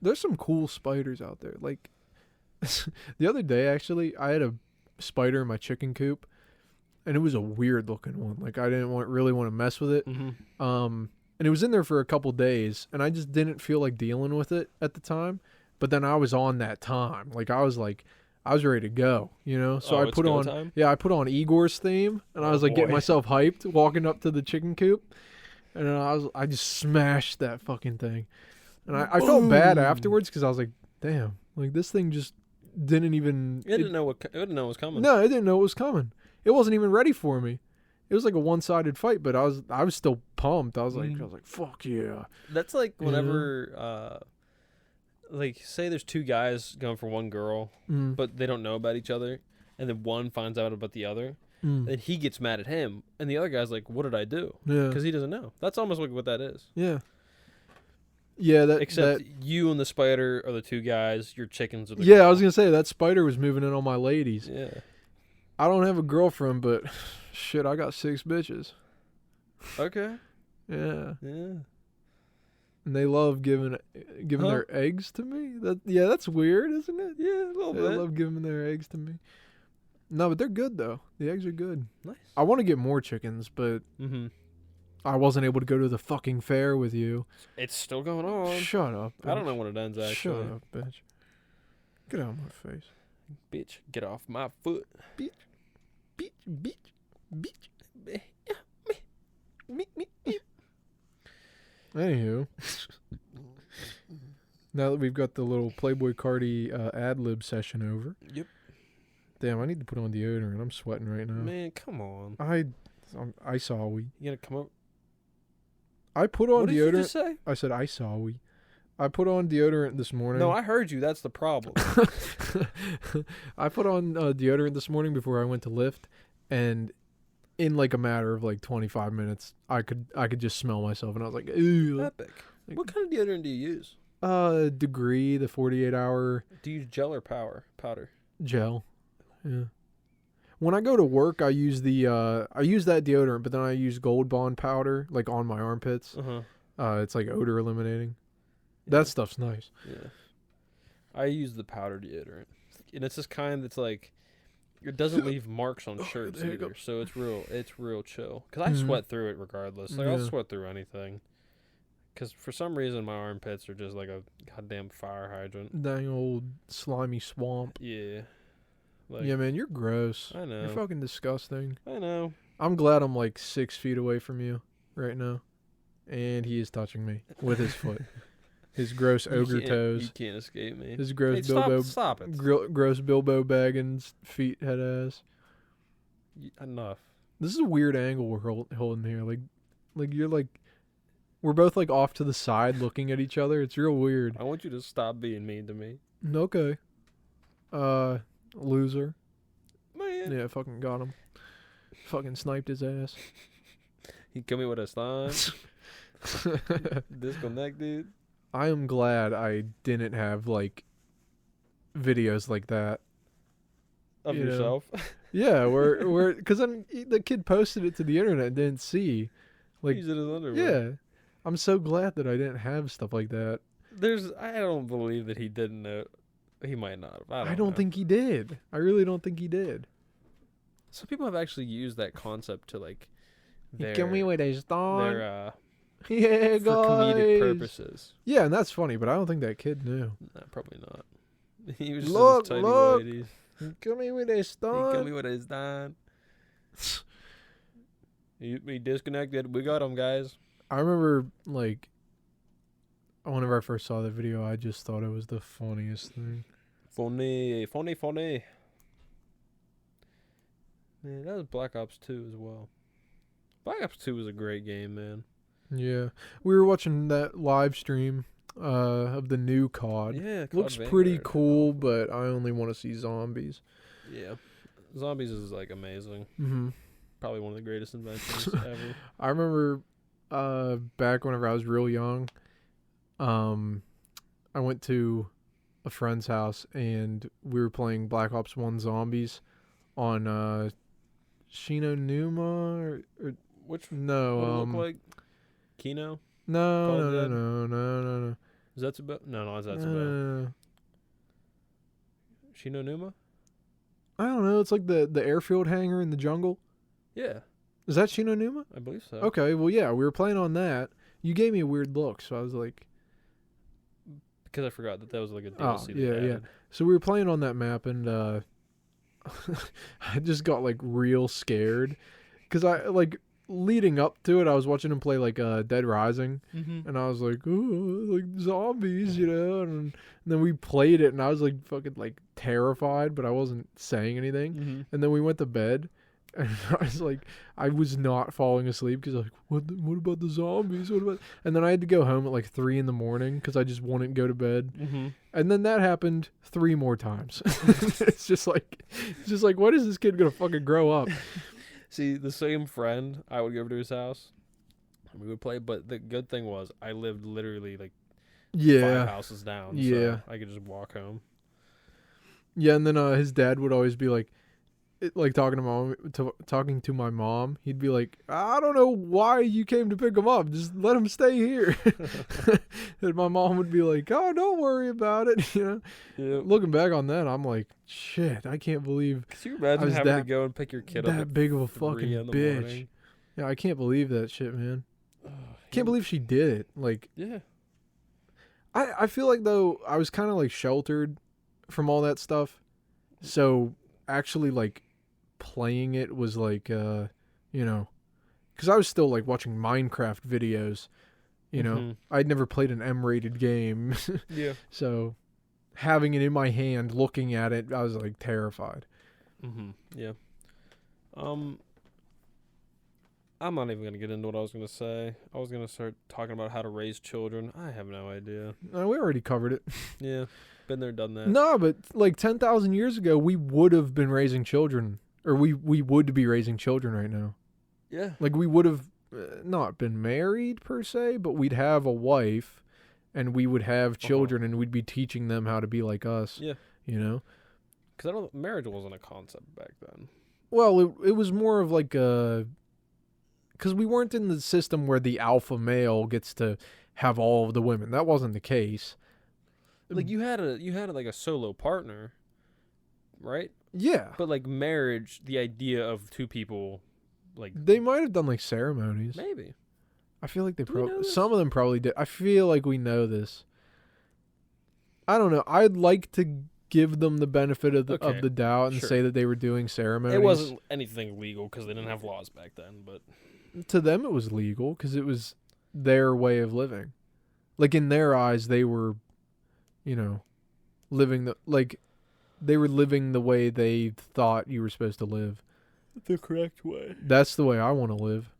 There's some cool spiders out there. Like the other day, actually, I had a spider in my chicken coop, and it was a weird looking one. Like I didn't really want to mess with it. Mm-hmm. And it was in there for a couple days, and I just didn't feel like dealing with it at the time. But then I was on that time. Like I was ready to go, you know? So I it's put go on time? I put on Igor's theme, and I Oh, was like getting boy. myself hyped walking up to the chicken coop. And I just smashed that fucking thing. And I felt bad afterwards because I was like, damn, like this thing just didn't even It didn't know it didn't know it was coming. No, it didn't know it was coming. It wasn't even ready for me. It was like a one-sided fight, but I was still pumped. I was like, fuck yeah. That's like whenever like say there's two guys going for one girl, Mm. but they don't know about each other, and then one finds out about the other, then he gets mad at him, and the other guy's like, "What did I do?" Yeah. Because he doesn't know. That's almost like what that is. Yeah. Yeah, Except you and the spider are the two guys. Your chickens are the yeah, girl. I was gonna say that spider was moving in on my ladies. Yeah. I don't have a girlfriend, but shit, I got 6 bitches. Okay. Yeah, Yeah. and they love giving Huh? their eggs to me. That's weird, isn't it? Yeah, a little They bit. love giving their eggs to me. No, but they're good though. The eggs are good. Nice. I want to get more chickens, but Mm-hmm. I wasn't able to go to the fucking fair with you. It's still going on. Shut up. I don't bitch. know when it ends. Actually. Shut up, bitch. Get out of my face. Bitch, get off my foot. Bitch, bitch, bitch. Me. Anywho, now that we've got the little Playboy Cardi ad lib session over, Yep. damn, I need to put on deodorant. I'm sweating right now. Man, come on. I saw we. You gonna come up? I put on What did you deodorant. just say? I said I saw we. I put on deodorant this morning. No, I heard you. That's the problem. I put on deodorant this morning before I went to lift, and in like a matter of like 25 minutes, I could just smell myself, and I was like, ooh. Epic. What kind of deodorant do you use? Degree, the 48-hour Do you use gel or powder? gel. Yeah. When I go to work, I use that deodorant, but then I use Gold Bond powder like on my armpits. Uh-huh. It's like odor eliminating. Yeah. That stuff's nice. Yeah. I use the powder deodorant. And it's this kind that's like it doesn't leave marks on shirts there you go. either. So it's real chill. Cuz I sweat through it regardless. Like I'll Yeah. sweat through anything. Cuz for some reason my armpits are just like a goddamn fire hydrant. Dang old slimy swamp. Yeah. Like Yeah, man, you're gross. I know. You're fucking disgusting. I know. I'm glad I'm like 6 feet away from you right now. And he is touching me with his foot. His gross ogre You toes. can't escape me. His gross Hey, Bilbo stop it. gross Bilbo Baggins feet head ass. Enough. This is a weird angle we're holding here. Like you're like We're both like off to the side looking at each other. It's real weird. I want you to stop being mean to me. Okay. Loser. Man. Yeah, fucking got him. Fucking sniped his ass. He come me with a sign. Disconnected. I am glad I didn't have like videos like that. Of You know. yourself. Yeah, where because then the kid posted it to the internet and didn't see. Like, He's in his underwear. yeah, I'm so glad that I didn't have stuff like that. I don't believe that he didn't know. He might not have. I don't know. think he did. I really don't think he did. Some people have actually used that concept to like Can we with a stone? their Yeah, for comedic purposes. Yeah, and that's funny, but I don't think that kid knew. Nah, probably not. He was just Look, in his tidy look. whities. Come here with a He stone. come me with his dime. He disconnected. We got him, guys. I remember, like, whenever I first saw that video, I just thought it was the funniest thing. Funny. Man, that was Black Ops 2 as well. Black Ops 2 was a great game, man. Yeah, we were watching that live stream of the new COD. Yeah, COD Looks pretty Vanguard. cool, but I only want to see zombies. Yeah. Zombies is like amazing. Mm-hmm. Probably one of the greatest inventions ever. I remember back whenever I was real young, I went to a friend's house and we were playing Black Ops 1 Zombies on Shinonuma or Which no, what it look like? Kino? no, Call no, of no, Dead? no, no, no, no, Zetsubo? No, it's no, Zetsubo. no, no. Shinonuma? I don't know. It's like the airfield hangar in the jungle. Yeah, Is that Shinonuma? I believe so. Okay, well, yeah, we were playing on that. You gave me a weird look, so I was like, Because I forgot that was like a Oh, DLC. yeah, yeah. So we were playing on that map, and I just got like real scared because I like leading up to it, I was watching him play like Dead Rising, Mm-hmm. and I was like, oh, like zombies, you know. And then we played it, and I was like fucking like terrified, but I wasn't saying anything. Mm-hmm. And then we went to bed, and I was like, I was not falling asleep because like, what about the zombies? What about? And then I had to go home at like 3 a.m. because I just wouldn't go to bed. Mm-hmm. And then that happened 3 more times. it's just like, when is this kid gonna fucking grow up? See, the same friend, I would go over to his house, and we would play. But the good thing was, I lived literally like 5 Yeah, houses down. Yeah. So I could just walk home. yeah. And then his dad would always be like, talking to my mom. He'd be like, I don't know why you came to pick him up. Just let him stay here. And my mom would be like, oh, don't worry about it. You know. Yeah. Looking back on that, I'm like, shit, I can't believe Could you I imagine was having to that- go and pick your kid up that at big of a 3 fucking in the bitch. morning? Yeah, I can't believe that shit, man. Ugh, Can't believe she did it. Like, Yeah. I feel like though I was kind of like sheltered from all that stuff, so actually like playing it was like you know, because I was still like watching Minecraft videos, you know. Mhm. I'd never played an M-rated game. Yeah. So having it in my hand, looking at it, I was like terrified. Mm-hmm. Yeah. I'm not even gonna get into what I was gonna say. I was gonna start talking about how to raise children. I have no idea. We already covered it. Yeah, been there, done that. No, but like 10,000 years ago, we would have been raising children, or we would be raising children right now. Yeah. Like we would have not been married per se, but we'd have a wife, and we would have children, and we'd be teaching them how to be like us. Yeah. You know. Because marriage wasn't a concept back then. Well, it was more of like a, because we weren't in the system where the alpha male gets to have all of the women. That wasn't the case. Like you had like a solo partner, right? Yeah. But like marriage, the idea of two people, like They might have done like ceremonies. maybe. I feel like they Do we know probably, this? some of them probably did. I feel like we know this. I don't know. I'd like to give them the benefit of the Okay, doubt and sure. say that they were doing ceremonies. It wasn't anything legal because they didn't have laws back then. But To them, it was legal because it was their way of living. Like in their eyes, they were, you know, living they were living the way they thought you were supposed to live. the correct way. That's the way I want to live.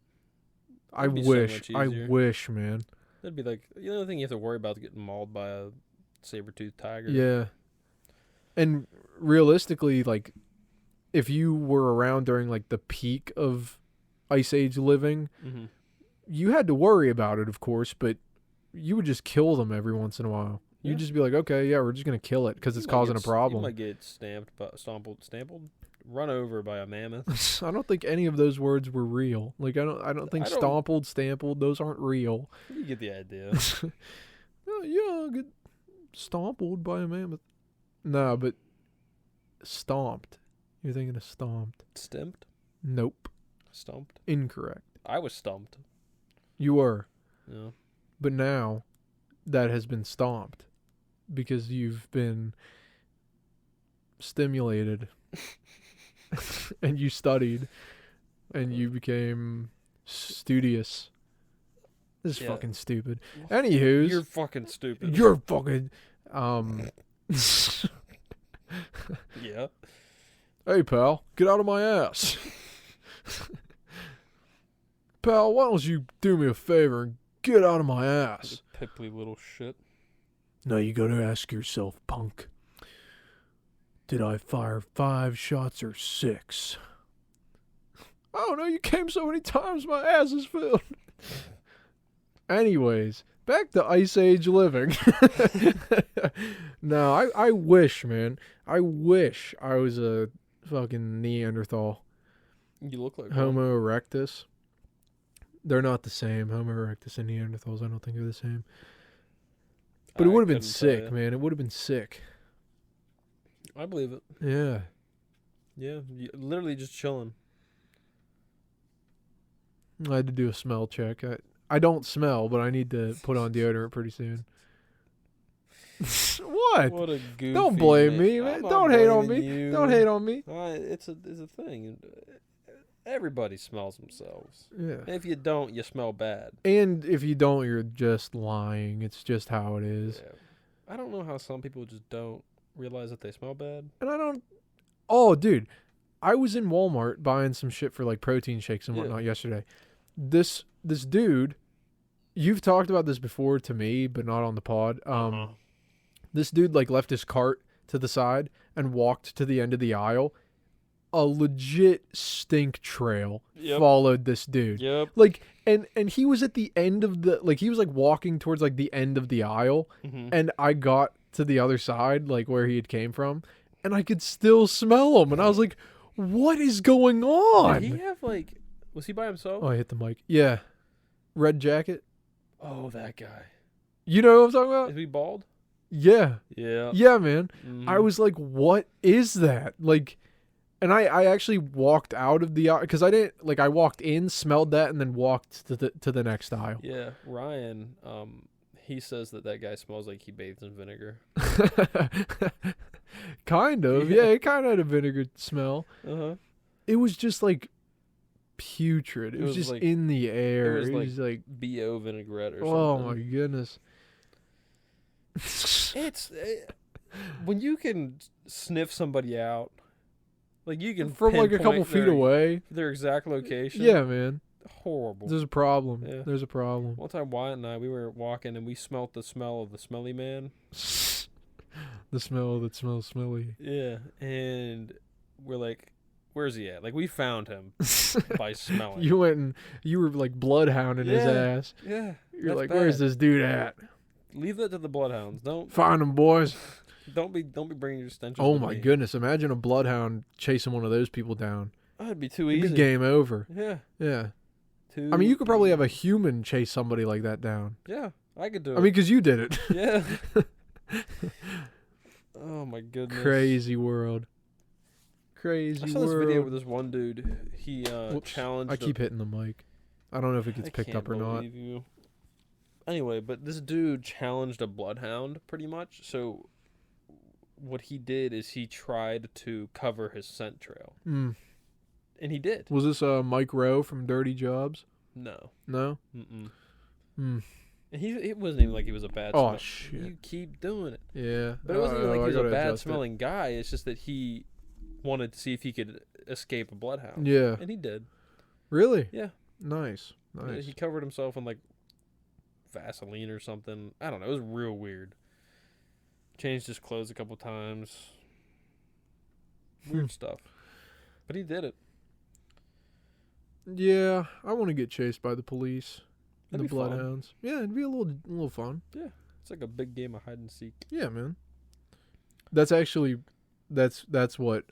I It'd be so wish. much I easier. wish, man. That'd be like the only thing you have to worry about is getting mauled by a saber-toothed tiger. Yeah. And realistically, like, if you were around during like the peak of Ice Age living, Mm-hmm. you had to worry about it, of course, but you would just kill them every once in a while. Yeah. You'd just be like, okay, yeah, we're just gonna kill it because it's causing a You problem. might get stampled, run over by a mammoth. I don't think any of those words were real. Like, I don't think I don't- stompled, stampled, those aren't real. You get the idea. Yeah, I'll get stompled by a mammoth. No, but stomped. You're thinking of stomped. Stimped? Nope. Stumped? Incorrect. I was stumped. You were. Yeah. But now that has been stomped because you've been stimulated and you studied and you became studious. This is Yeah. fucking stupid. Anywho's, You're fucking stupid. you're fucking Yeah. hey pal, get out of my ass. Pal, why don't you do me a favor and get out of my ass? Pimply little shit. Now you gotta ask yourself, punk. Did I fire 5 shots or 6? I don't know, you came so many times my ass is filled. Anyways, back to Ice Age living. No, I wish, man. I wish I was a fucking Neanderthal. You look like one. Homo erectus. They're not the same. Homo erectus and Neanderthals, I don't think they're the same. But it I would have been couldn't tell sick, ya. man. It would have been sick. I believe it. Yeah. Yeah. Literally just chilling. I had to do a smell check. I don't smell, but I need to put on deodorant pretty soon. What? What a goofy. Don't blame man. me, I'm man. not Don't hate on blaming me. you. Don't hate on me. It's a thing. Everybody smells themselves. Yeah. And if you don't, you smell bad. And if you don't, you're just lying. It's just how it is. Yeah. I don't know how some people just don't realize that they smell bad. And I don't. Oh, dude. I was in Walmart buying some shit for like protein shakes and Yeah. whatnot yesterday. This dude, you've talked about this before to me, but not on the pod. This dude like left his cart to the side and walked to the end of the aisle. A legit stink trail Yep. followed this dude. Yep. Like, and he was at the end of the, like, he was like walking towards like the end of the aisle, Mm-hmm. and I got to the other side, like where he had came from, and I could still smell him, and I was like, what is going on? Did he have like? Was he by himself? Oh, I hit the mic. Yeah. Red jacket. Oh, that guy. You know what I'm talking about? Is he bald? Yeah. Yeah. Yeah, man. Mhm. I was like, what is that? Like, and I actually walked out of the aisle because I didn't, like, I walked in, smelled that, and then walked to the next aisle. Yeah. Ryan. He says that guy smells like he bathes in vinegar. Kind of. Yeah. Yeah, it kind of had a vinegar smell. Uh-huh. It was just like putrid. It, was was just like- in the air. was It like was like, BO vinaigrette or something. oh my goodness. It's when you can sniff somebody out, like you can From like a couple pinpoint feet their- away. their exact location. Yeah, man. Horrible. There's a problem. Yeah. There's a problem. One time, Wyatt and I, we were walking and we smelt the smell of the smelly man. The smell that smells smelly. Yeah, and we're like, "Where's he at?" Like we found him by smelling. You went and you were like bloodhounding his Yeah. ass. Yeah, You're that's like, where's bad. this dude at? Leave that to the bloodhounds. Find him, boys. Don't be bringing your stenches. Oh with my me. goodness. Imagine a bloodhound chasing one of those people down. That'd be too It'd be easy. game over. Yeah, Yeah. too. I mean, you could probably have a easy. human chase somebody like that down. Yeah, I could do it. I mean, because you did it. yeah. Oh my goodness. Crazy world. Crazy I saw world. this video with this one dude. He Whoops. challenged. I keep hitting the mic. I don't know if it gets I picked can't up or not. believe you. Anyway, but this dude challenged a bloodhound pretty much. So what he did is he tried to cover his scent trail, Mm. and he did. Was this Mike Rowe from Dirty Jobs? No. No? Mm-mm. Mm. And it wasn't even like he was a bad. Oh, smell- shit. You keep doing it, Yeah. but it wasn't even Oh, like I he was gotta a bad adjust it. smelling guy. It's just that he wanted to see if he could escape a bloodhound. Yeah. And he did. Really? Yeah. Nice. Nice. He covered himself in like Vaseline or something. I don't know. It was real weird. Changed his clothes a couple times. Weird stuff. But he did it. Yeah, I want to get chased by the police and That'd the be fun. bloodhounds. Yeah, it'd be a little fun. It's like a big game of hide and seek. Yeah, man. That's actually that's what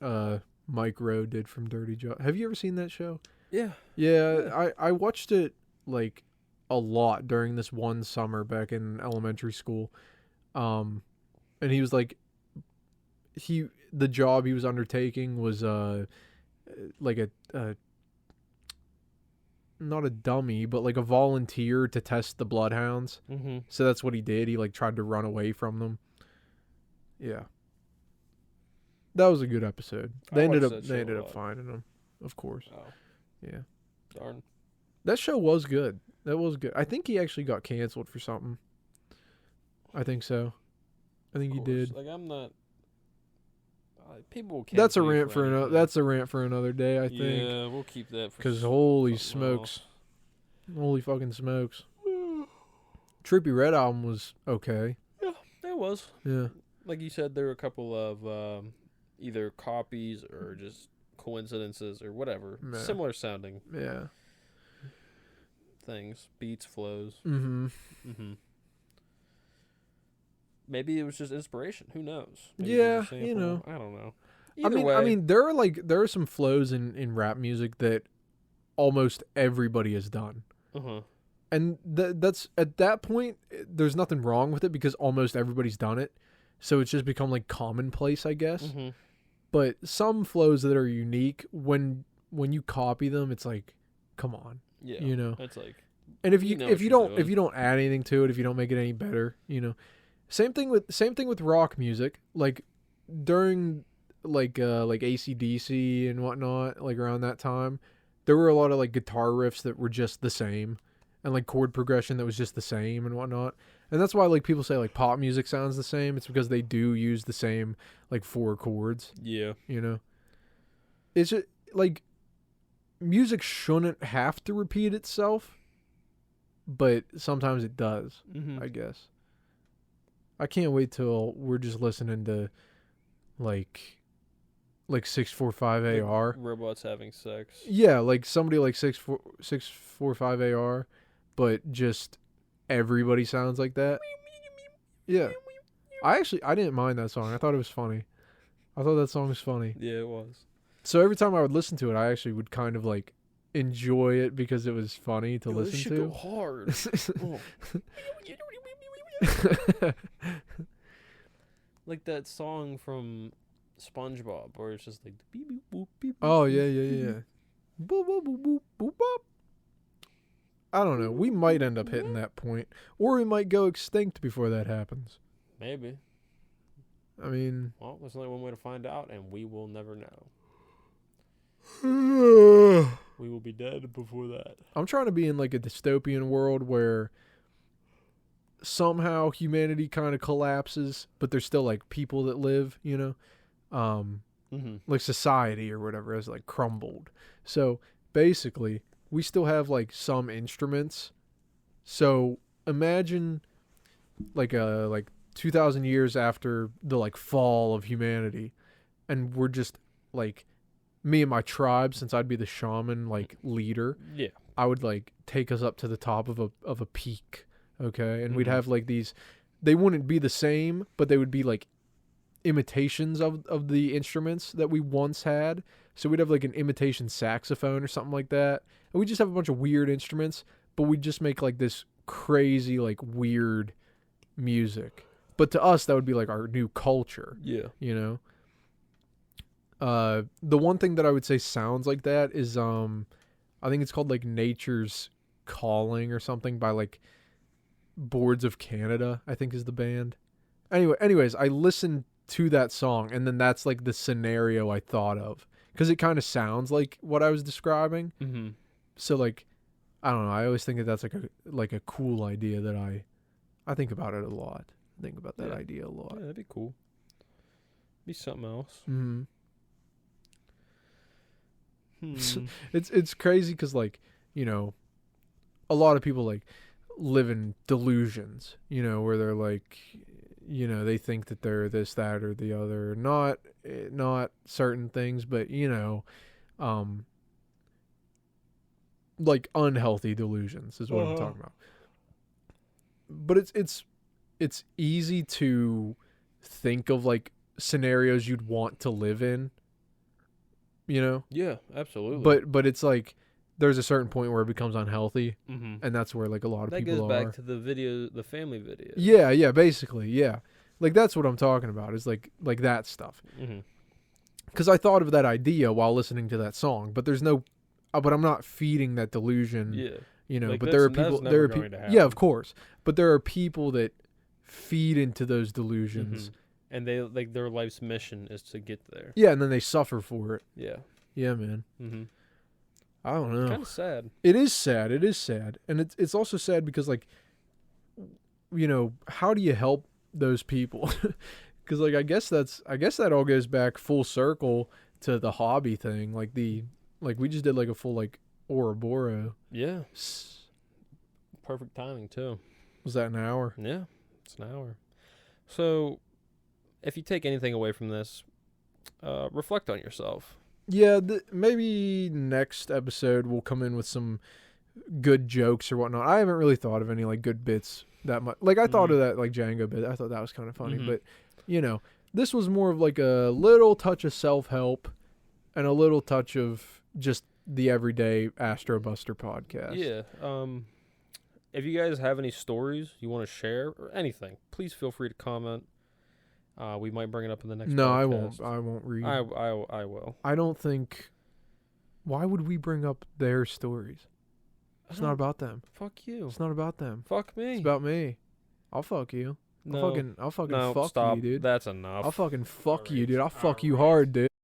Mike Rowe did from Dirty Job. Have you ever seen that show? Yeah. Yeah, I watched it like a lot during this one summer back in elementary school. And he was like the job he was undertaking was like a not a dummy, but like a volunteer to test the bloodhounds. Mm-hmm. So that's what he did. He like tried to run away from them. Yeah. That was a good episode. They ended up finding him, of course. Oh. Yeah. Darn. That show was good. That was good. I think he actually got canceled for something. I think so. I think he did. Like I'm not. People will That's a cancel you rant for another. anything. That's a rant for another day. I think. Yeah, we'll keep that. Because holy something else. smokes, holy fucking smokes. Trippie Red album was okay. It was. Yeah. Like you said, there were a couple of either copies or just coincidences or whatever, Yeah. similar sounding Yeah. things, beats, flows. Mm-hmm. Mm-hmm. Maybe it was just inspiration. Who knows? Maybe Yeah, it was a you sample. know. I don't know. I Either mean, way, there are some flows in rap music that almost everybody has done. uh-huh. And that's at that point, there's nothing wrong with it because almost everybody's done it. So it's just become like commonplace, I guess. Mm-hmm. But some flows that are unique, when you copy them, it's like, come on, Yeah, you know. it's like, And if You you know if what you you're don't doing. if you don't add anything to it, if you don't make it any better, you know. Same thing with rock music. Like during like AC/DC and whatnot, like around that time, there were a lot of like guitar riffs that were just the same, and like chord progression that was just the same and whatnot. And that's why like people say like pop music sounds the same. It's because they do use the same like 4 chords, yeah, you know. It's just like music shouldn't have to repeat itself, but sometimes it does, mm-hmm. I guess. I can't wait till we're just listening to like 645 AR. Robots having sex. Yeah, like somebody like 645 AR, but just everybody sounds like that. Yeah. I didn't mind that song. I thought it was funny. I thought that song was funny. Yeah, it was. So every time I would listen to it, I actually would kind of like enjoy it because it was funny to Yo, this listen shit to. go hard. Oh. Like that song from SpongeBob, where it's just like beep boop boop beep. Oh boop, yeah, boop, yeah, beep, yeah. boop. Boop, boop, boop, boop, boop, bop. I don't know. We might end up hitting that point, or we might go extinct before that happens. Maybe. I mean, Well, there's only one way to find out, and we will never know. We will be dead before that. I'm trying to be in like a dystopian world where somehow humanity kind of collapses, but there's still like people that live, you know, Mm-hmm. like society or whatever has like crumbled. So basically, we still have like some instruments. So imagine like 2,000 years after the like fall of humanity, and we're just like me and my tribe, since I'd be the shaman like leader, Yeah. I would like take us up to the top of a peak, okay? And we'd Mhm. have like these, they wouldn't be the same, but they would be like imitations of the instruments that we once had. So we'd have like an imitation saxophone or something like that. And we just have a bunch of weird instruments, but we'd just make like this crazy like weird music. But to us that would be like our new culture, Yeah. you know? The one thing that I would say sounds like that is I think it's called like Nature's Calling or something by like Boards of Canada, I think is the band. Anyways, I listened to that song and then that's like the scenario I thought of because it kind of sounds like what I was describing. Mm-hmm. So like I don't know, I always think that that's like a cool idea that I think about it a lot. I think about that Yeah. idea a lot. Yeah, that'd be cool. Be something else. Mhm. Hmm. It's crazy because like, you know, a lot of people like live in delusions, you know, where they're like, you know, they think that they're this, that, or the other. Not certain things, but you know, like unhealthy delusions is what I'm talking about. But it's easy to think of like scenarios you'd want to live in, you know? Yeah, absolutely. But it's like there's a certain point where it becomes unhealthy, mm-hmm. and that's where like a lot of that people goes are. back to the family video. Yeah, basically, yeah. Like that's what I'm talking about is like that stuff. Mm-hmm. Because I thought of that idea while listening to that song, but there's no, but I'm not feeding that delusion. Yeah. You know, Like, but there are that's people. never There are going people. to Yeah, of happen. course. But there are people that feed into those delusions. Mhm. And they like their life's mission is to get there. Yeah, and then they suffer for it. Yeah. Yeah, man. Mm-hmm. I don't know. Kind of sad. It is sad. It is sad, and it's also sad because like, you know, how do you help those people? Because like I guess that all goes back full circle to the hobby thing. Like we just did like a full like Ouroboros. Yeah. Perfect timing too. Was that an hour? Yeah, it's an hour. So, if you take anything away from this, reflect on yourself. Yeah, maybe next episode we'll come in with some good jokes or whatnot. I haven't really thought of any like good bits that much. Like I thought of that like Django bit. I thought that was kind of funny, but you know, this was more of like a little touch of self-help and a little touch of just the everyday AstroBuster podcast. Yeah. If you guys have any stories you want to share or anything, please feel free to comment. We might bring it up in the next. No, podcast. I won't read. I will. I don't think. Why would we bring up their stories? It's not about them. Fuck you. It's not about them. Fuck me. It's about me. I'll fuck you. No. I'll fucking No, fuck stop. you, dude. That's enough. I'll fucking fuck you, Alright. dude. I'll fuck you Alright. hard, dude.